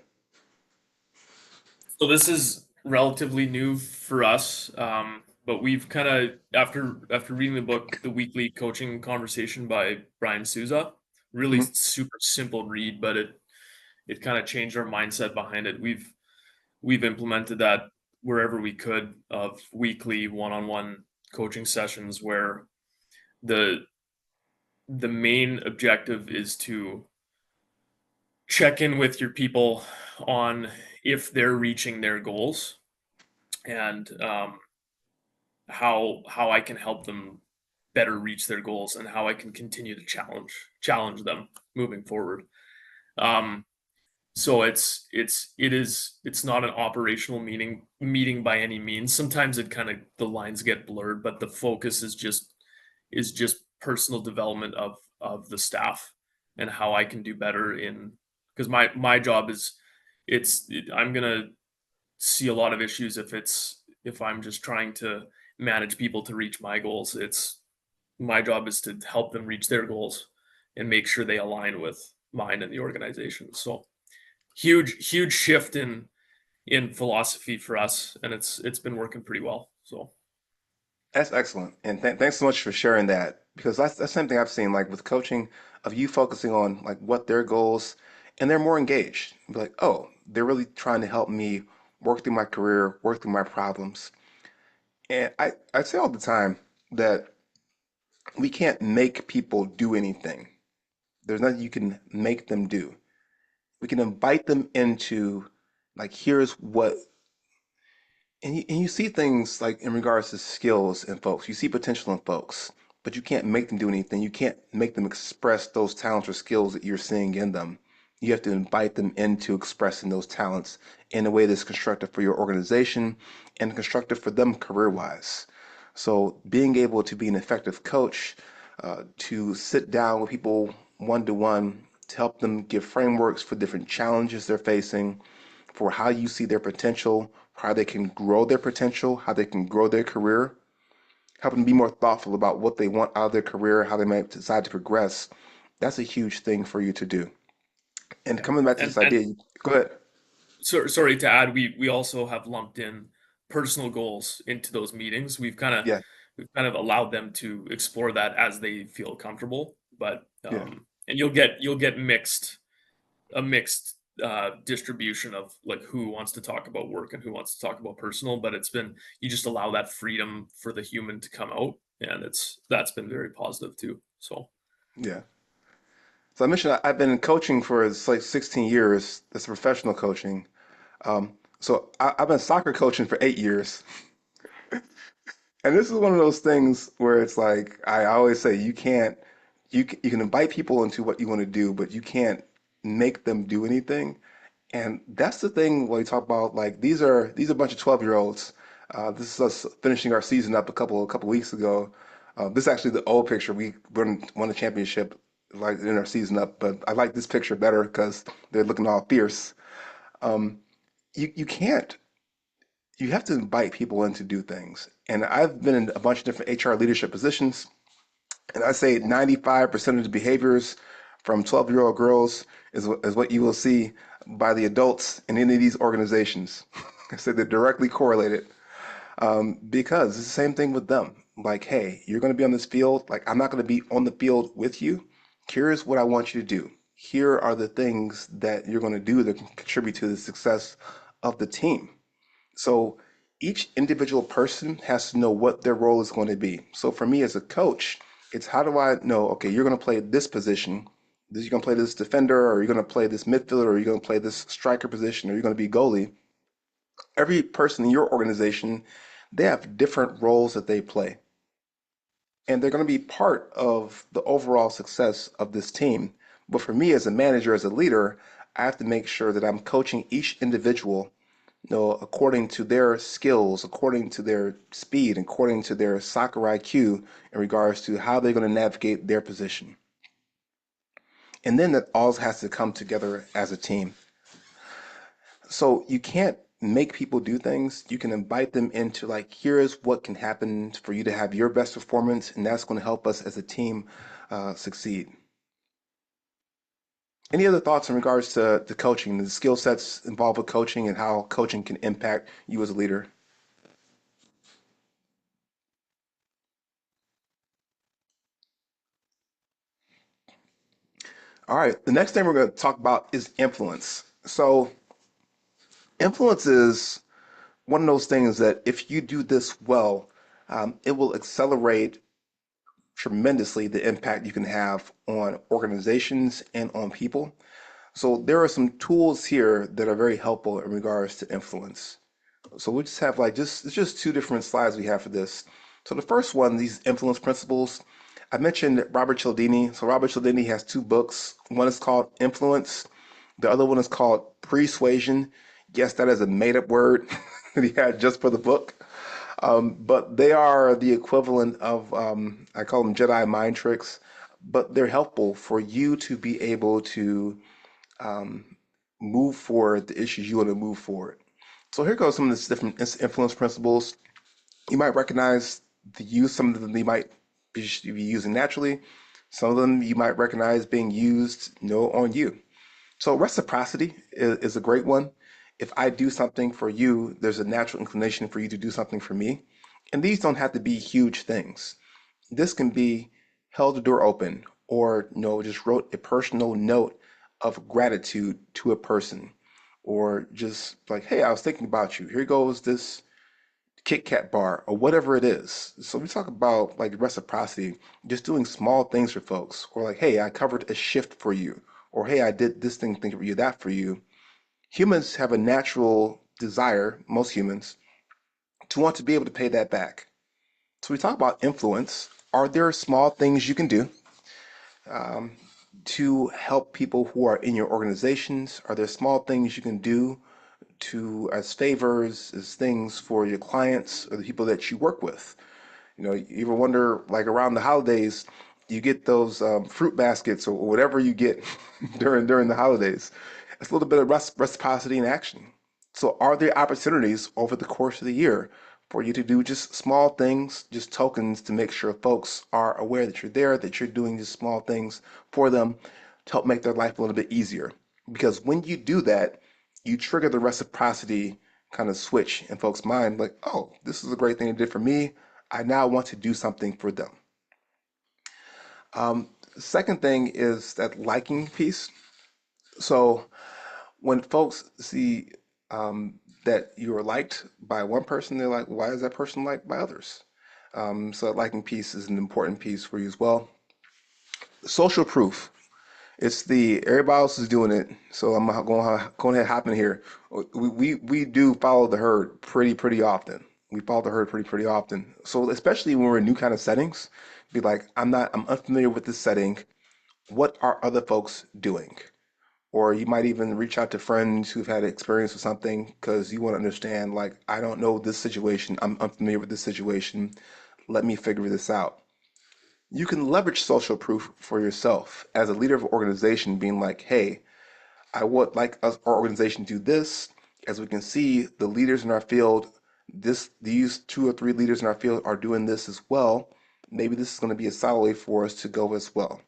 So this is relatively new for us, but we've kind of after reading the book, The Weekly Coaching Conversation by Brian Souza, really Mhm. super simple read, but it kind of changed our mindset behind it. We've implemented that wherever we could of weekly one-on-one coaching sessions where the the main objective is to check in with your people on if they're reaching their goals and how I can help them better reach their goals and how I can continue to challenge them moving forward. Um, so it's not an operational meeting by any means. Sometimes it kind of the lines get blurred, but the focus is just personal development of the staff and how I can do better in because my job is I'm gonna see a lot of issues if I'm just trying to manage people to reach my goals. It's my job is to help them reach their goals and make sure they align with mine and the organization. So huge shift in philosophy for us, and it's been working pretty well. So That's excellent. And thanks so much for sharing that because that's the same thing I've seen like with coaching of you focusing on like what their goals and they're more engaged. Be like, oh, they're really trying to help me work through my career, work through my problems. And I say all the time that we can't make people do anything. There's nothing you can make them do. We can invite them into like here's what and you see things like in regards to skills in folks. You see potential in folks. but you can't make them do anything. You can't make them express those talents or skills that you're seeing in them. You have to invite them into expressing those talents in a way that's constructive for your organization and constructive for them career-wise. So being able to be an effective coach, to sit down with people one-to-one, to help them give frameworks for different challenges they're facing, for how you see their potential, how they can grow their potential, how they can grow their career, help them be more thoughtful about what they want out of their career, how they might decide to progress. That's a huge thing for you to do. And Yeah. coming back to And this idea, go ahead. sorry to add, we also have lumped in personal goals into those meetings. Yeah, We've kind of allowed them to explore that as they feel comfortable. But yeah, and you'll get a mixed distribution of like who wants to talk about work and who wants to talk about personal. But it's been, you just allow that freedom for the human to come out, and that's been very positive too. So yeah. So I mentioned I've been coaching for it's like 16 years. That's professional coaching. I've been soccer coaching for 8 years. And this is one of those things where it's like I always say you can invite people into what you want to do, but you can't make them do anything. And that's the thing when we talk about like these are a bunch of 12-year-olds. This is us finishing our season up a couple weeks ago. This is actually the old picture. We won the championship like in our season up, but I like this picture better because they're looking all fierce. Um, you can't you have to invite people in to do things. And I've been in a bunch of different HR leadership positions, and I say 95% of the behaviors from 12-year-old girls is what you will see by the adults in any of these organizations. I said they're directly correlated because it's the same thing with them. Like, hey, you're going to be on this field. Like, I'm not going to be on the field with you. Here's what I want you to do. Here are the things that you're going to do that can contribute to the success of the team. So each individual person has to know what their role is going to be. So for me as a coach, it's how do I know, okay, you're going to play this position. You're going to play this defender, or you're going to play this midfielder, or you're going to play this striker position, or you're going to be goalie. Every person in your organization, they have different roles that they play. And they're going to be part of the overall success of this team. But for me as a manager, as a leader, I have to make sure that I'm coaching each individual, according to their skills, according to their speed, according to their soccer IQ in regards to how they're going to navigate their position. And then that all has to come together as a team. So you can't make people do things. You can invite them into like, here's what can happen for you to have your best performance, and that's going to help us as a team succeed. Any other thoughts in regards to coaching, the skill sets involved with coaching, and how coaching can impact you as a leader? All right, the next thing we're going to talk about is influence. So, influence is one of those things that if you do this well, it will accelerate tremendously the impact you can have on organizations and on people. So, there are some tools here that are very helpful in regards to influence. So we just have like it's just two different slides we have for this. So the first one, these influence principles, I mentioned Robert Cialdini. So Robert Cialdini has two books. One is called Influence. The other one is called Persuasion. Yes, that is a made-up word that he had just for the book. But they are the equivalent of I call them Jedi mind tricks, but they're helpful for you to be able to um, move forward the issues you want to move forward. So here goes some of the different influence principles. You might recognize the use, some of them you might be using naturally. Some of them you might recognize being used, on you. So reciprocity is a great one. If I do something for you, there's a natural inclination for you to do something for me. And these don't have to be huge things. This can be held the door open or just wrote a personal note of gratitude to a person or just like, hey, I was thinking about you. Here goes this Kit Kat bar or whatever it is. So we talk about like reciprocity, just doing small things for folks or like, hey, I covered a shift for you or hey, I did this thing for you, that for you. Humans have a natural desire, most humans, to want to be able to pay that back. So we talk about influence. are there small things you can do to help people who are in your organizations? Are there small things you can do to as favors, as things for your clients or the people that you work with? You ever wonder, like around the holidays, you get those fruit baskets or whatever you get during the holidays. It's a little bit of reciprocity in action. So, are there opportunities over the course of the year for you to do just small things, just tokens to make sure folks are aware that you're there, that you're doing just small things for them to help make their life a little bit easier? Because when you do that, you trigger the reciprocity kind of switch in folks' mind, like, oh, this is a great thing they did for me. I now want to do something for them. Second thing is that liking piece. So when folks see that you are liked by one person, they're like, why is that person liked by others? So that liking piece is an important piece for you as well. Social proof. It's the everybody else is doing it, so I'm going ahead hop in here. We do follow the herd pretty often. We follow the herd pretty often. So especially when we're in new kind of settings, be like, I'm unfamiliar with this setting. What are other folks doing? Or you might even reach out to friends who've had experience with something because you want to understand, like, I don't know this situation. I'm unfamiliar with this situation. Let me figure this out. You can leverage social proof for yourself as a leader of an organization, being like, hey, I would like us, our organization to do this. As we can see, the leaders in our field, these 2 or 3 leaders in our field are doing this as well. Maybe this is going to be a solid way for us to go as well.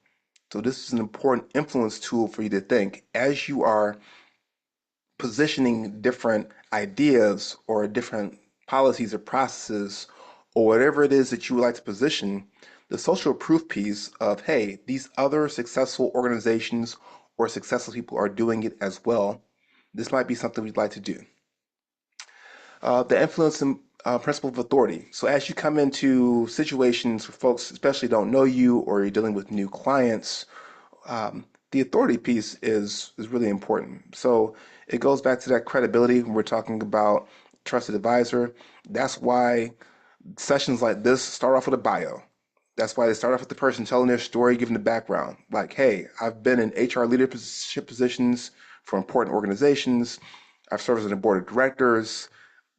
So this is an important influence tool for you to think as you are positioning different ideas or different policies or processes or whatever it is that you would like to position, the social proof piece of, hey, these other successful organizations or successful people are doing it as well. This might be something we'd like to do. The influence and principle of authority. So as you come into situations where folks especially don't know you or you're dealing with new clients, the authority piece is really important. So it goes back to that credibility when we're talking about trusted advisor. That's why sessions like this start off with a bio. That's why they start off with the person telling their story, giving the background. Like, hey, I've been in HR leadership positions for important organizations. I've served on the board of directors.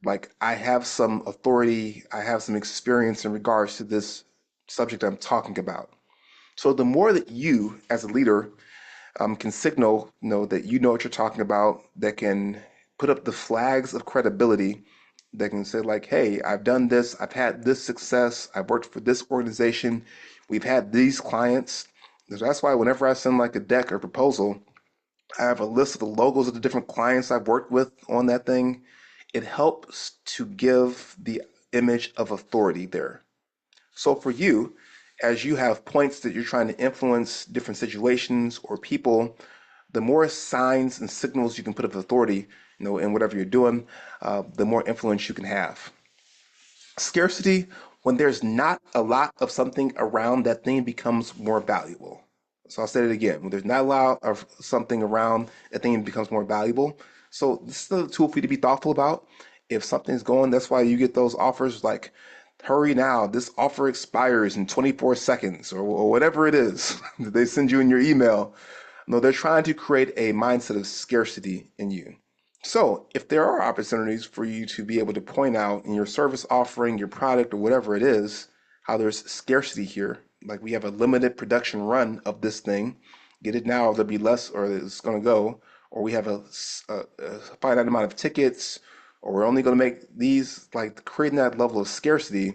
Like, I have some authority. I have some experience in regards to this subject I'm talking about. So the more that you, as a leader, can signal, that you know what you're talking about, that can put up the flags of credibility, that can say like, hey, I've done this, I've had this success, I've worked for this organization, we've had these clients. That's why whenever I send like a deck or proposal, I have a list of the logos of the different clients I've worked with on that thing. It helps to give the image of authority there. So for you, as you have points that you're trying to influence different situations or people, the more signs and signals you can put of authority, in whatever you're doing, the more influence you can have. Scarcity, when there's not a lot of something around, that thing becomes more valuable. So I'll say it again. When there's not a lot of something around, that thing becomes more valuable. So this is a tool for you to be thoughtful about. If something's going, that's why you get those offers like, hurry now, this offer expires in 24 seconds, or whatever it is that they send you in your email. No, they're trying to create a mindset of scarcity in you. So if there are opportunities for you to be able to point out in your service offering, your product, or whatever it is, how there's scarcity here, like we have a limited production run of this thing, get it now, or there'll be less, or it's going to go, or we have a finite amount of tickets, or we're only going to make these, like creating that level of scarcity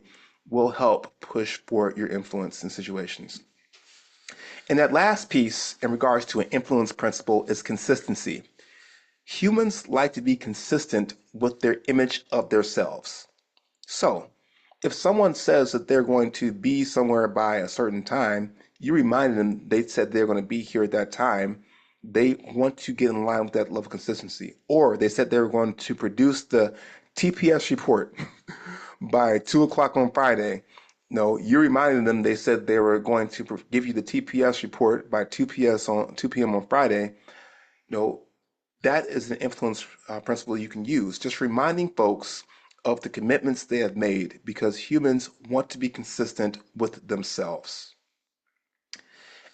will help push for your influence in situations. And that last piece in regards to an influence principle is consistency. Humans like to be consistent with their image of themselves. So, if someone says that they're going to be somewhere by a certain time, you remind them they said they're going to be here at that time. They want to get in line with that level of consistency. Or they said they were going to produce the TPS report by 2 o'clock on Friday. No, you reminded them they said they were going to give you the TPS report by 2 p.m. on Friday. No, that is an influence principle you can use. Just reminding folks of the commitments they have made because humans want to be consistent with themselves.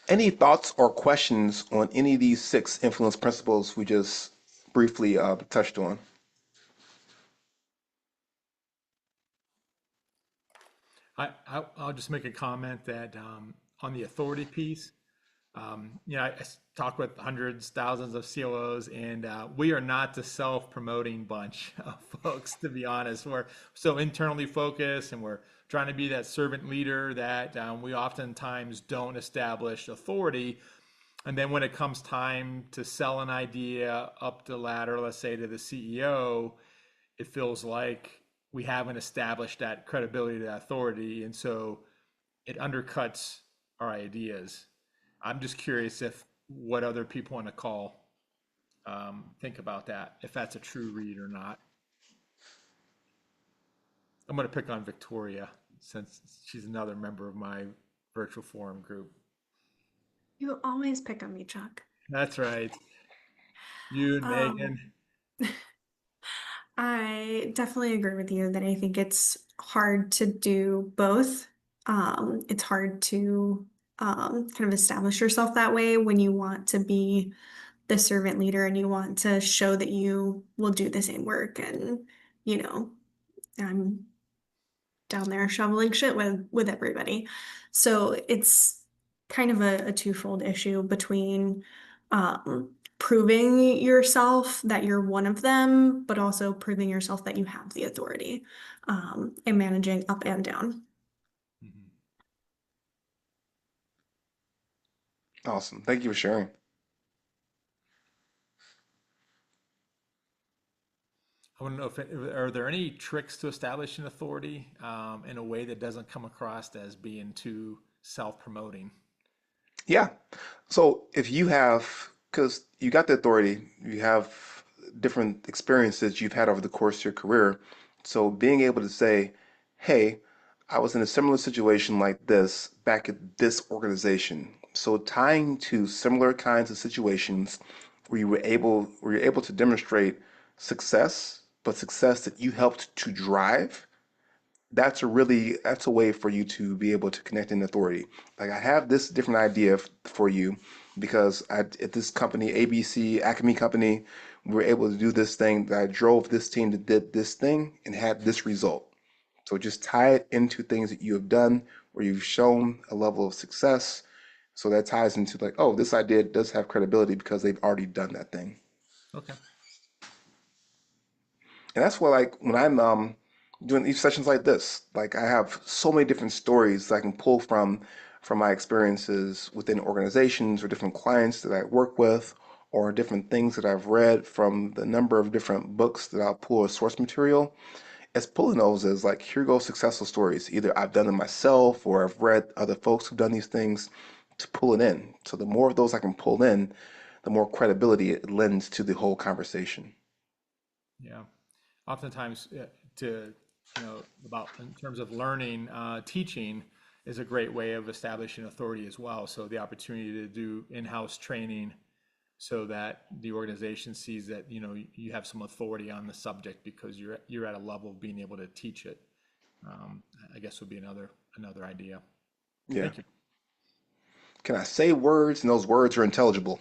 Any thoughts or questions on any of these 6 influence principles we just briefly touched on? I'll just make a comment that on the authority piece, I talk with hundreds, thousands of COOs, and we are not the self-promoting bunch of folks, to be honest. We're so internally focused, and we're trying to be that servant leader that we oftentimes don't establish authority. And then when it comes time to sell an idea up the ladder, let's say to the CEO, it feels like we haven't established that credibility, that authority, and so it undercuts our ideas. I'm just curious if what other people on the call think about that, if that's a true read or not. I'm going to pick on Victoria since she's another member of my virtual forum group. You always pick on me, Chuck. That's right. You and Um, Megan. I definitely agree with you that I think it's hard to do both. It's hard to kind of establish yourself that way when you want to be the servant leader and you want to show that you will do the same work and, you know, I'm down there shoveling shit with everybody. So it's kind of a twofold issue between proving yourself that you're one of them, but also proving yourself that you have the authority and managing up and down. Mhm. Awesome. Thank you for sharing. I want to know if are there any tricks to establishing authority in a way that doesn't come across as being too self-promoting? Yeah. So if you have, because you got the authority, you have different experiences you've had over the course of your career. So being able to say, hey, I was in a similar situation like this back at this organization. So tying to similar kinds of situations where you're able to demonstrate success, but success that you helped to drive, that's a way for you to be able to connect in authority. Like I have this different idea for you because at this company, ABC Acme Company, we were able to do this thing that I drove this team that did this thing and had this result. So just tie it into things that you have done where you've shown a level of success. So that ties into like, oh, this idea does have credibility because they've already done that thing. Okay. And that's why, like, when I'm doing these sessions like this, like I have so many different stories that I can pull from my experiences within organizations or different clients that I work with, or different things that I've read from the number of different books that I'll pull as source material. It's pulling those as like, here go successful stories. Either I've done them myself or I've read other folks who've done these things to pull it in. So the more of those I can pull in, the more credibility it lends to the whole conversation. Yeah. Oftentimes, to about in terms of learning, teaching is a great way of establishing authority as well. So the opportunity to do in-house training so that the organization sees that you have some authority on the subject because you're at a level of being able to teach it. I guess would be another idea. Yeah. Thank you. Can I say words and those words are intelligible?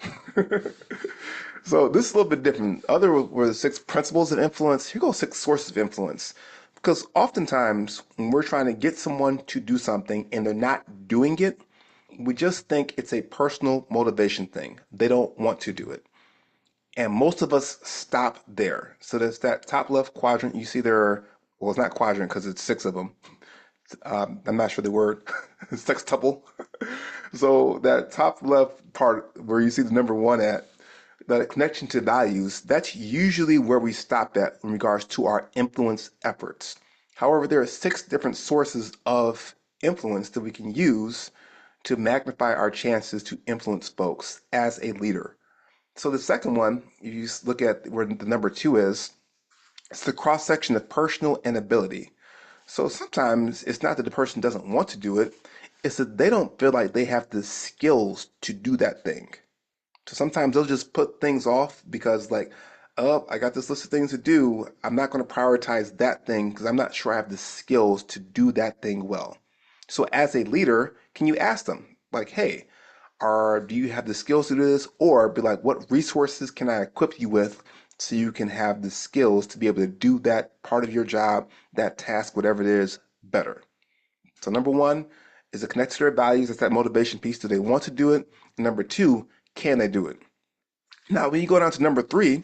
So this is a little bit different. Other were the 6 principles of influence. Here go 6 sources of influence. Because oftentimes when we're trying to get someone to do something and they're not doing it, we just think it's a personal motivation thing. They don't want to do it. And most of us stop there. So there's that top left quadrant. You see there are, well, it's not quadrant because it's 6 of them. I'm not sure the word, sextuple. So that top left part where you see the number 1 at, that connection to values, that's usually where we stop at in regards to our influence efforts. However, there are 6 different sources of influence that we can use to magnify our chances to influence folks as a leader. So the second one, you look at where the number 2 is, it's the cross section of personal and ability. So sometimes it's not that the person doesn't want to do it, it's that they don't feel like they have the skills to do that thing. So sometimes they'll just put things off because, like, oh, I got this list of things to do. I'm not going to prioritize that thing because I'm not sure I have the skills to do that thing well. So as a leader, can you ask them like, hey, do you have the skills to do this? Or be like, what resources can I equip you with so you can have the skills to be able to do that part of your job, that task, whatever it is, better? So number one is it connected to their values? That's that motivation piece. Do they want to do it? And number two, can they do it? Now, when you go down to number three,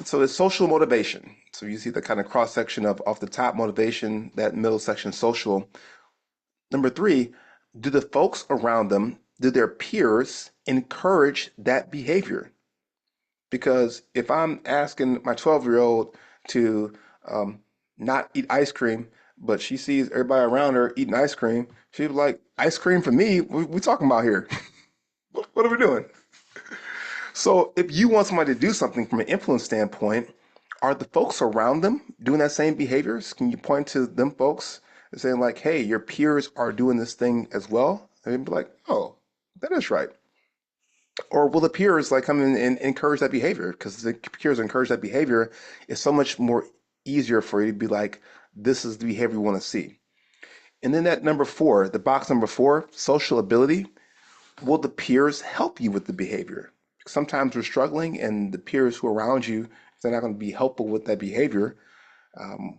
so it's social motivation. So you see the kind of cross section of off the top motivation, that middle section social. Number three, do the folks around them, do their peers encourage that behavior? Because if I'm asking my 12-year-old to not eat ice cream, but she sees everybody around her eating ice cream, she'd be like, ice cream for me? What we talking about here? What are we doing? So if you want somebody to do something from an influence standpoint, are the folks around them doing that same behaviors? Can you point to them folks and saying like, hey, your peers are doing this thing as well? And they'd be like, oh, that is right. Or will the peers like come in and encourage that behavior? Because the peers encourage that behavior, it's so much more easier for you to be like, this is the behavior we want to see. And then that number four, the box number four, social ability. Will the peers help you with the behavior? Sometimes we're struggling, and the peers who are around you, if they're not going to be helpful with that behavior,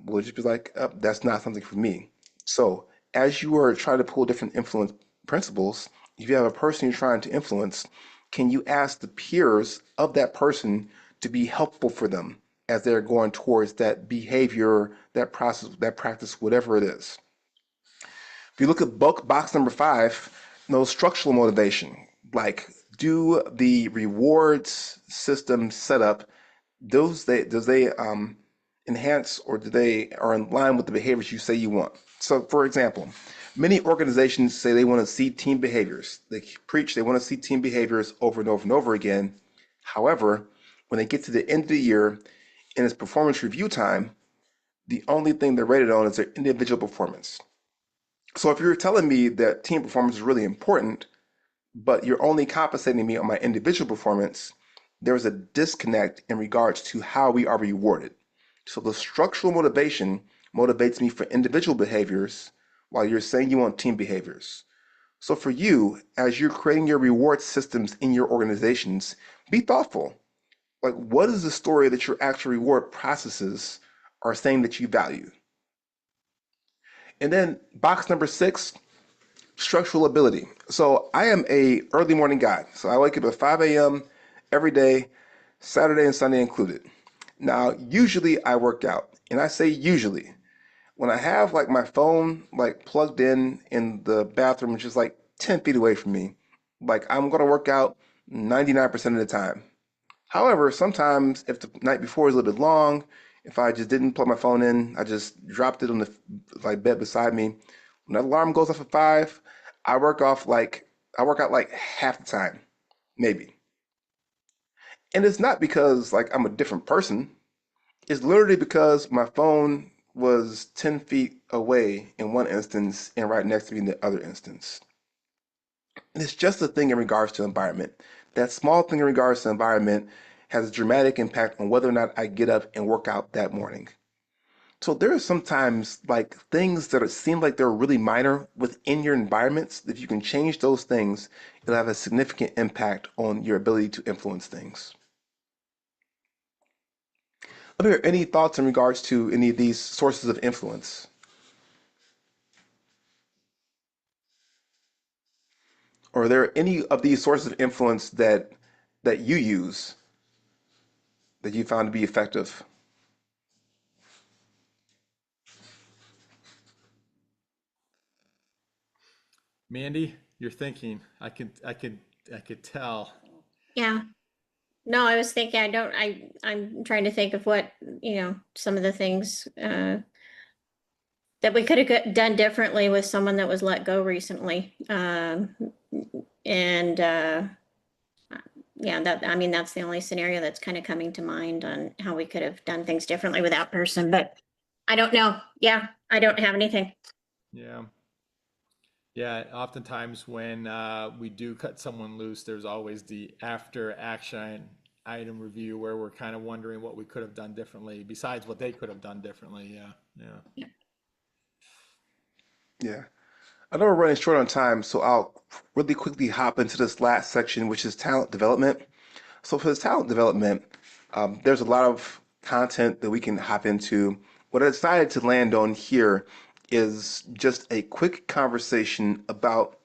will just be like, oh, that's not something for me. So, as you are trying to pull different influence principles, if you have a person you're trying to influence, can you ask the peers of that person to be helpful for them as they're going towards that behavior, that process, that practice, whatever it is? If you look at box number five, no structural motivation, like do the rewards system setup, does they enhance or do they are in line with the behaviors you say you want? So for example, many organizations say they want to see team behaviors. They preach they want to see team behaviors over and over and over again. However, when they get to the end of the year and it's performance review time, the only thing they're rated on is their individual performance. So if you're telling me that team performance is really important, but you're only compensating me on my individual performance, there's a disconnect in regards to how we are rewarded. So the structural motivation motivates me for individual behaviors while you're saying you want team behaviors. So for you, as you're creating your reward systems in your organizations, be thoughtful. Like, what is the story that your actual reward processes are saying that you value? And then box number six, structural ability. So I am a early morning guy. So I wake up at 5 a.m. every day, Saturday and Sunday included. Now, usually I work out, and I say usually. When I have like my phone like plugged in the bathroom, which is like 10 feet away from me, like I'm gonna work out 99% of the time. However, sometimes if the night before is a little bit long, if I just didn't plug my phone in, I just dropped it on the like bed beside me. When that alarm goes off at 5, I work out like half the time, maybe. And it's not because like I'm a different person. It's literally because my phone was 10 feet away in one instance and right next to me in the other instance. And it's just a thing in regards to environment. That small thing in regards to environment has a dramatic impact on whether or not I get up and work out that morning. So there are sometimes like things that seem like they're really minor within your environments. If you can change those things, it'll have a significant impact on your ability to influence things. Let me hear any thoughts in regards to any of these sources of influence. Or are there any of these sources of influence that you use that you found to be effective? Mandy, you're thinking. I could tell. Yeah. No, I was thinking, I'm trying to think of what, some of the things that we could have done differently with someone that was let go recently. And yeah, I mean, that's the only scenario that's kind of coming to mind on how we could have done things differently with that person, but I don't know. Yeah, I don't have anything. Yeah. Yeah, oftentimes when we do cut someone loose, there's always the after action item review where we're kind of wondering what we could have done differently besides what they could have done differently. Yeah. Yeah. I know we're running short on time, so I'll really quickly hop into this last section, which is talent development. So for this talent development, there's a lot of content that we can hop into. What I decided to land on here is just a quick conversation about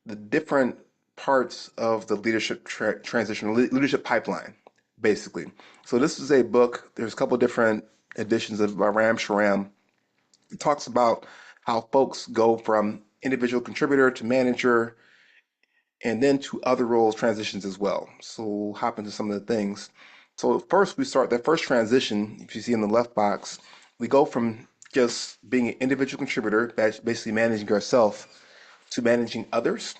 the different parts of the leadership transition, leadership pipeline, basically. So this is a book. There's a couple different editions of by Ram Sharam. It talks about how folks go from individual contributor to manager and then to other roles transitions as well. So we'll hop into some of the things. So first we start that first transition, if you see in the left box, we go from just being an individual contributor, basically managing yourself, to managing others.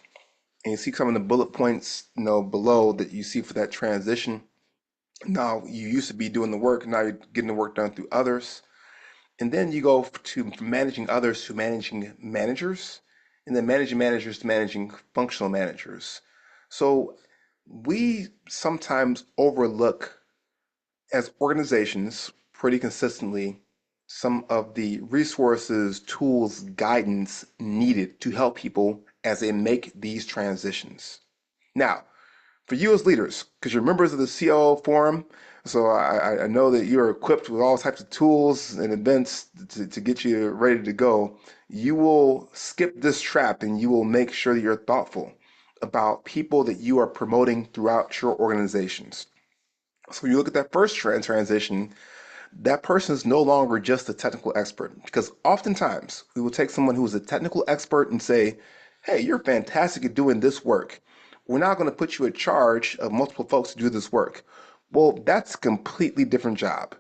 And you see some of the bullet points, below that you see for that transition. Now you used to be doing the work, now you're getting the work done through others. And then you go to from managing others to managing managers, and then managing managers to managing functional managers. So we sometimes overlook as organizations pretty consistently some of the resources, tools, guidance needed to help people as they make these transitions. Now, for you as leaders, because you're members of the COO Forum, so I know that you're equipped with all types of tools and events to get you ready to go. You will skip this trap and you will make sure that you're thoughtful about people that you are promoting throughout your organizations. So when you look at that first transition, that person is no longer just a technical expert, because oftentimes we will take someone who is a technical expert and say, hey, you're fantastic at doing this work. We're not going to put you in charge of multiple folks to do this work. Well, that's a completely different job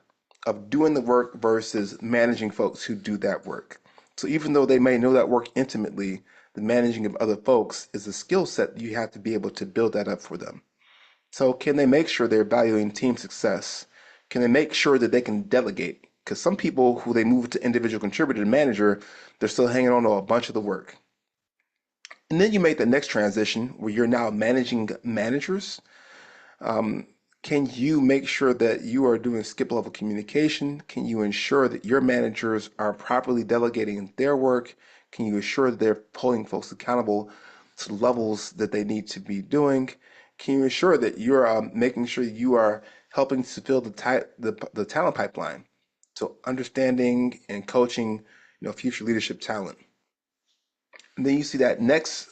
of doing the work versus managing folks who do that work. So even though they may know that work intimately, the managing of other folks is a skill set you have to be able to build that up for them. So can they make sure they're valuing team success? Can they make sure that they can delegate? Because some people who they move to individual contributor to manager, they're still hanging on to a bunch of the work. And then you make the next transition where you're now managing managers. Can you make sure that you are doing skip level communication? Can you ensure that your managers are properly delegating their work? Can you ensure that they're pulling folks accountable to the levels that they need to be doing? Can you ensure that you're making sure you are helping to fill the talent pipeline? So understanding and coaching, future leadership talent. And then you see that next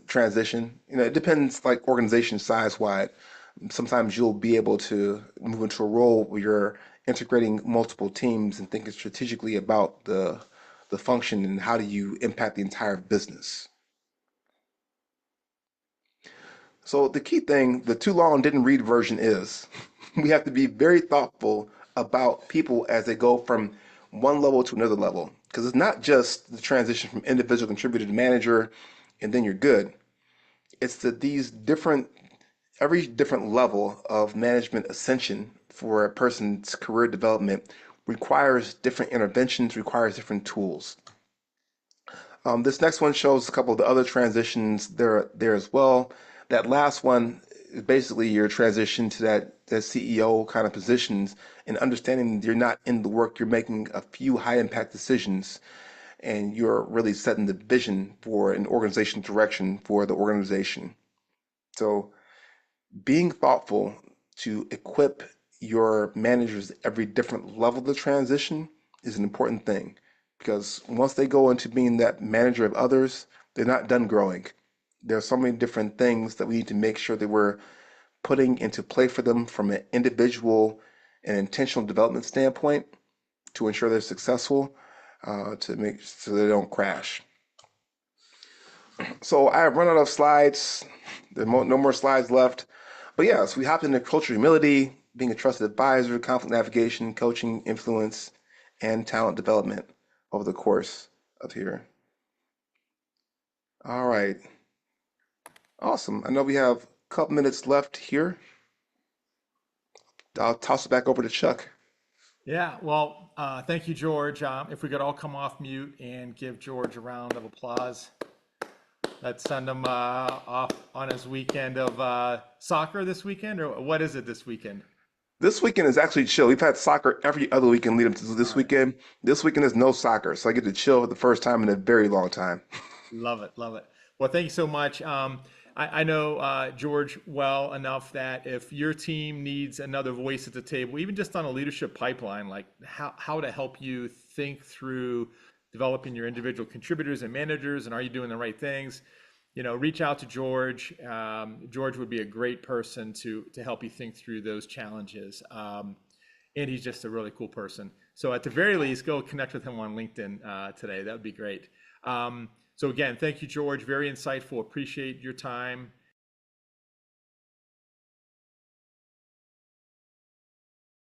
transition. It depends like organization size wide. Sometimes you'll be able to move into a role where you're integrating multiple teams and thinking strategically about the function and how do you impact the entire business. So the key thing, the too long didn't read version is we have to be very thoughtful about people as they go from one level to another level. Because it's not just the transition from individual contributor to manager and then you're good. It's that every different level of management ascension for a person's career development requires different interventions, requires different tools. This next one shows a couple of the other transitions there as well. That last one is basically your transition to that CEO kind of positions and understanding you're not in the work, you're making a few high impact decisions and you're really setting the vision for an organization direction for the organization. So being thoughtful to equip your managers at every different level of the transition is an important thing because once they go into being that manager of others, they're not done growing. There are so many different things that we need to make sure that we're putting into play for them from an individual and intentional development standpoint to ensure they're successful, to make so they don't crash. So I have run out of slides. There are no more slides left. But yeah, so we hopped into culture humility, being a trusted advisor, conflict navigation, coaching, influence, and talent development over the course of here. All right. Awesome. I know we have a couple minutes left here. I'll toss it back over to Chuck. Yeah, well, thank you, George. If we could all come off mute and give George a round of applause. Let's send him off on his weekend of soccer this weekend, or what is it this weekend? This weekend is actually chill. We've had soccer every other weekend lead up to this All right. weekend. This weekend is no soccer, so I get to chill for the first time in a very long time. Love it, love it. Well, thank you so much. I know George well enough that if your team needs another voice at the table, even just on a leadership pipeline, like how to help you think through developing your individual contributors and managers, and are you doing the right things? Reach out to George. George would be a great person to help you think through those challenges. And he's just a really cool person. So at the very least, go connect with him on LinkedIn today. That would be great. So again, thank you, George. Very insightful. Appreciate your time.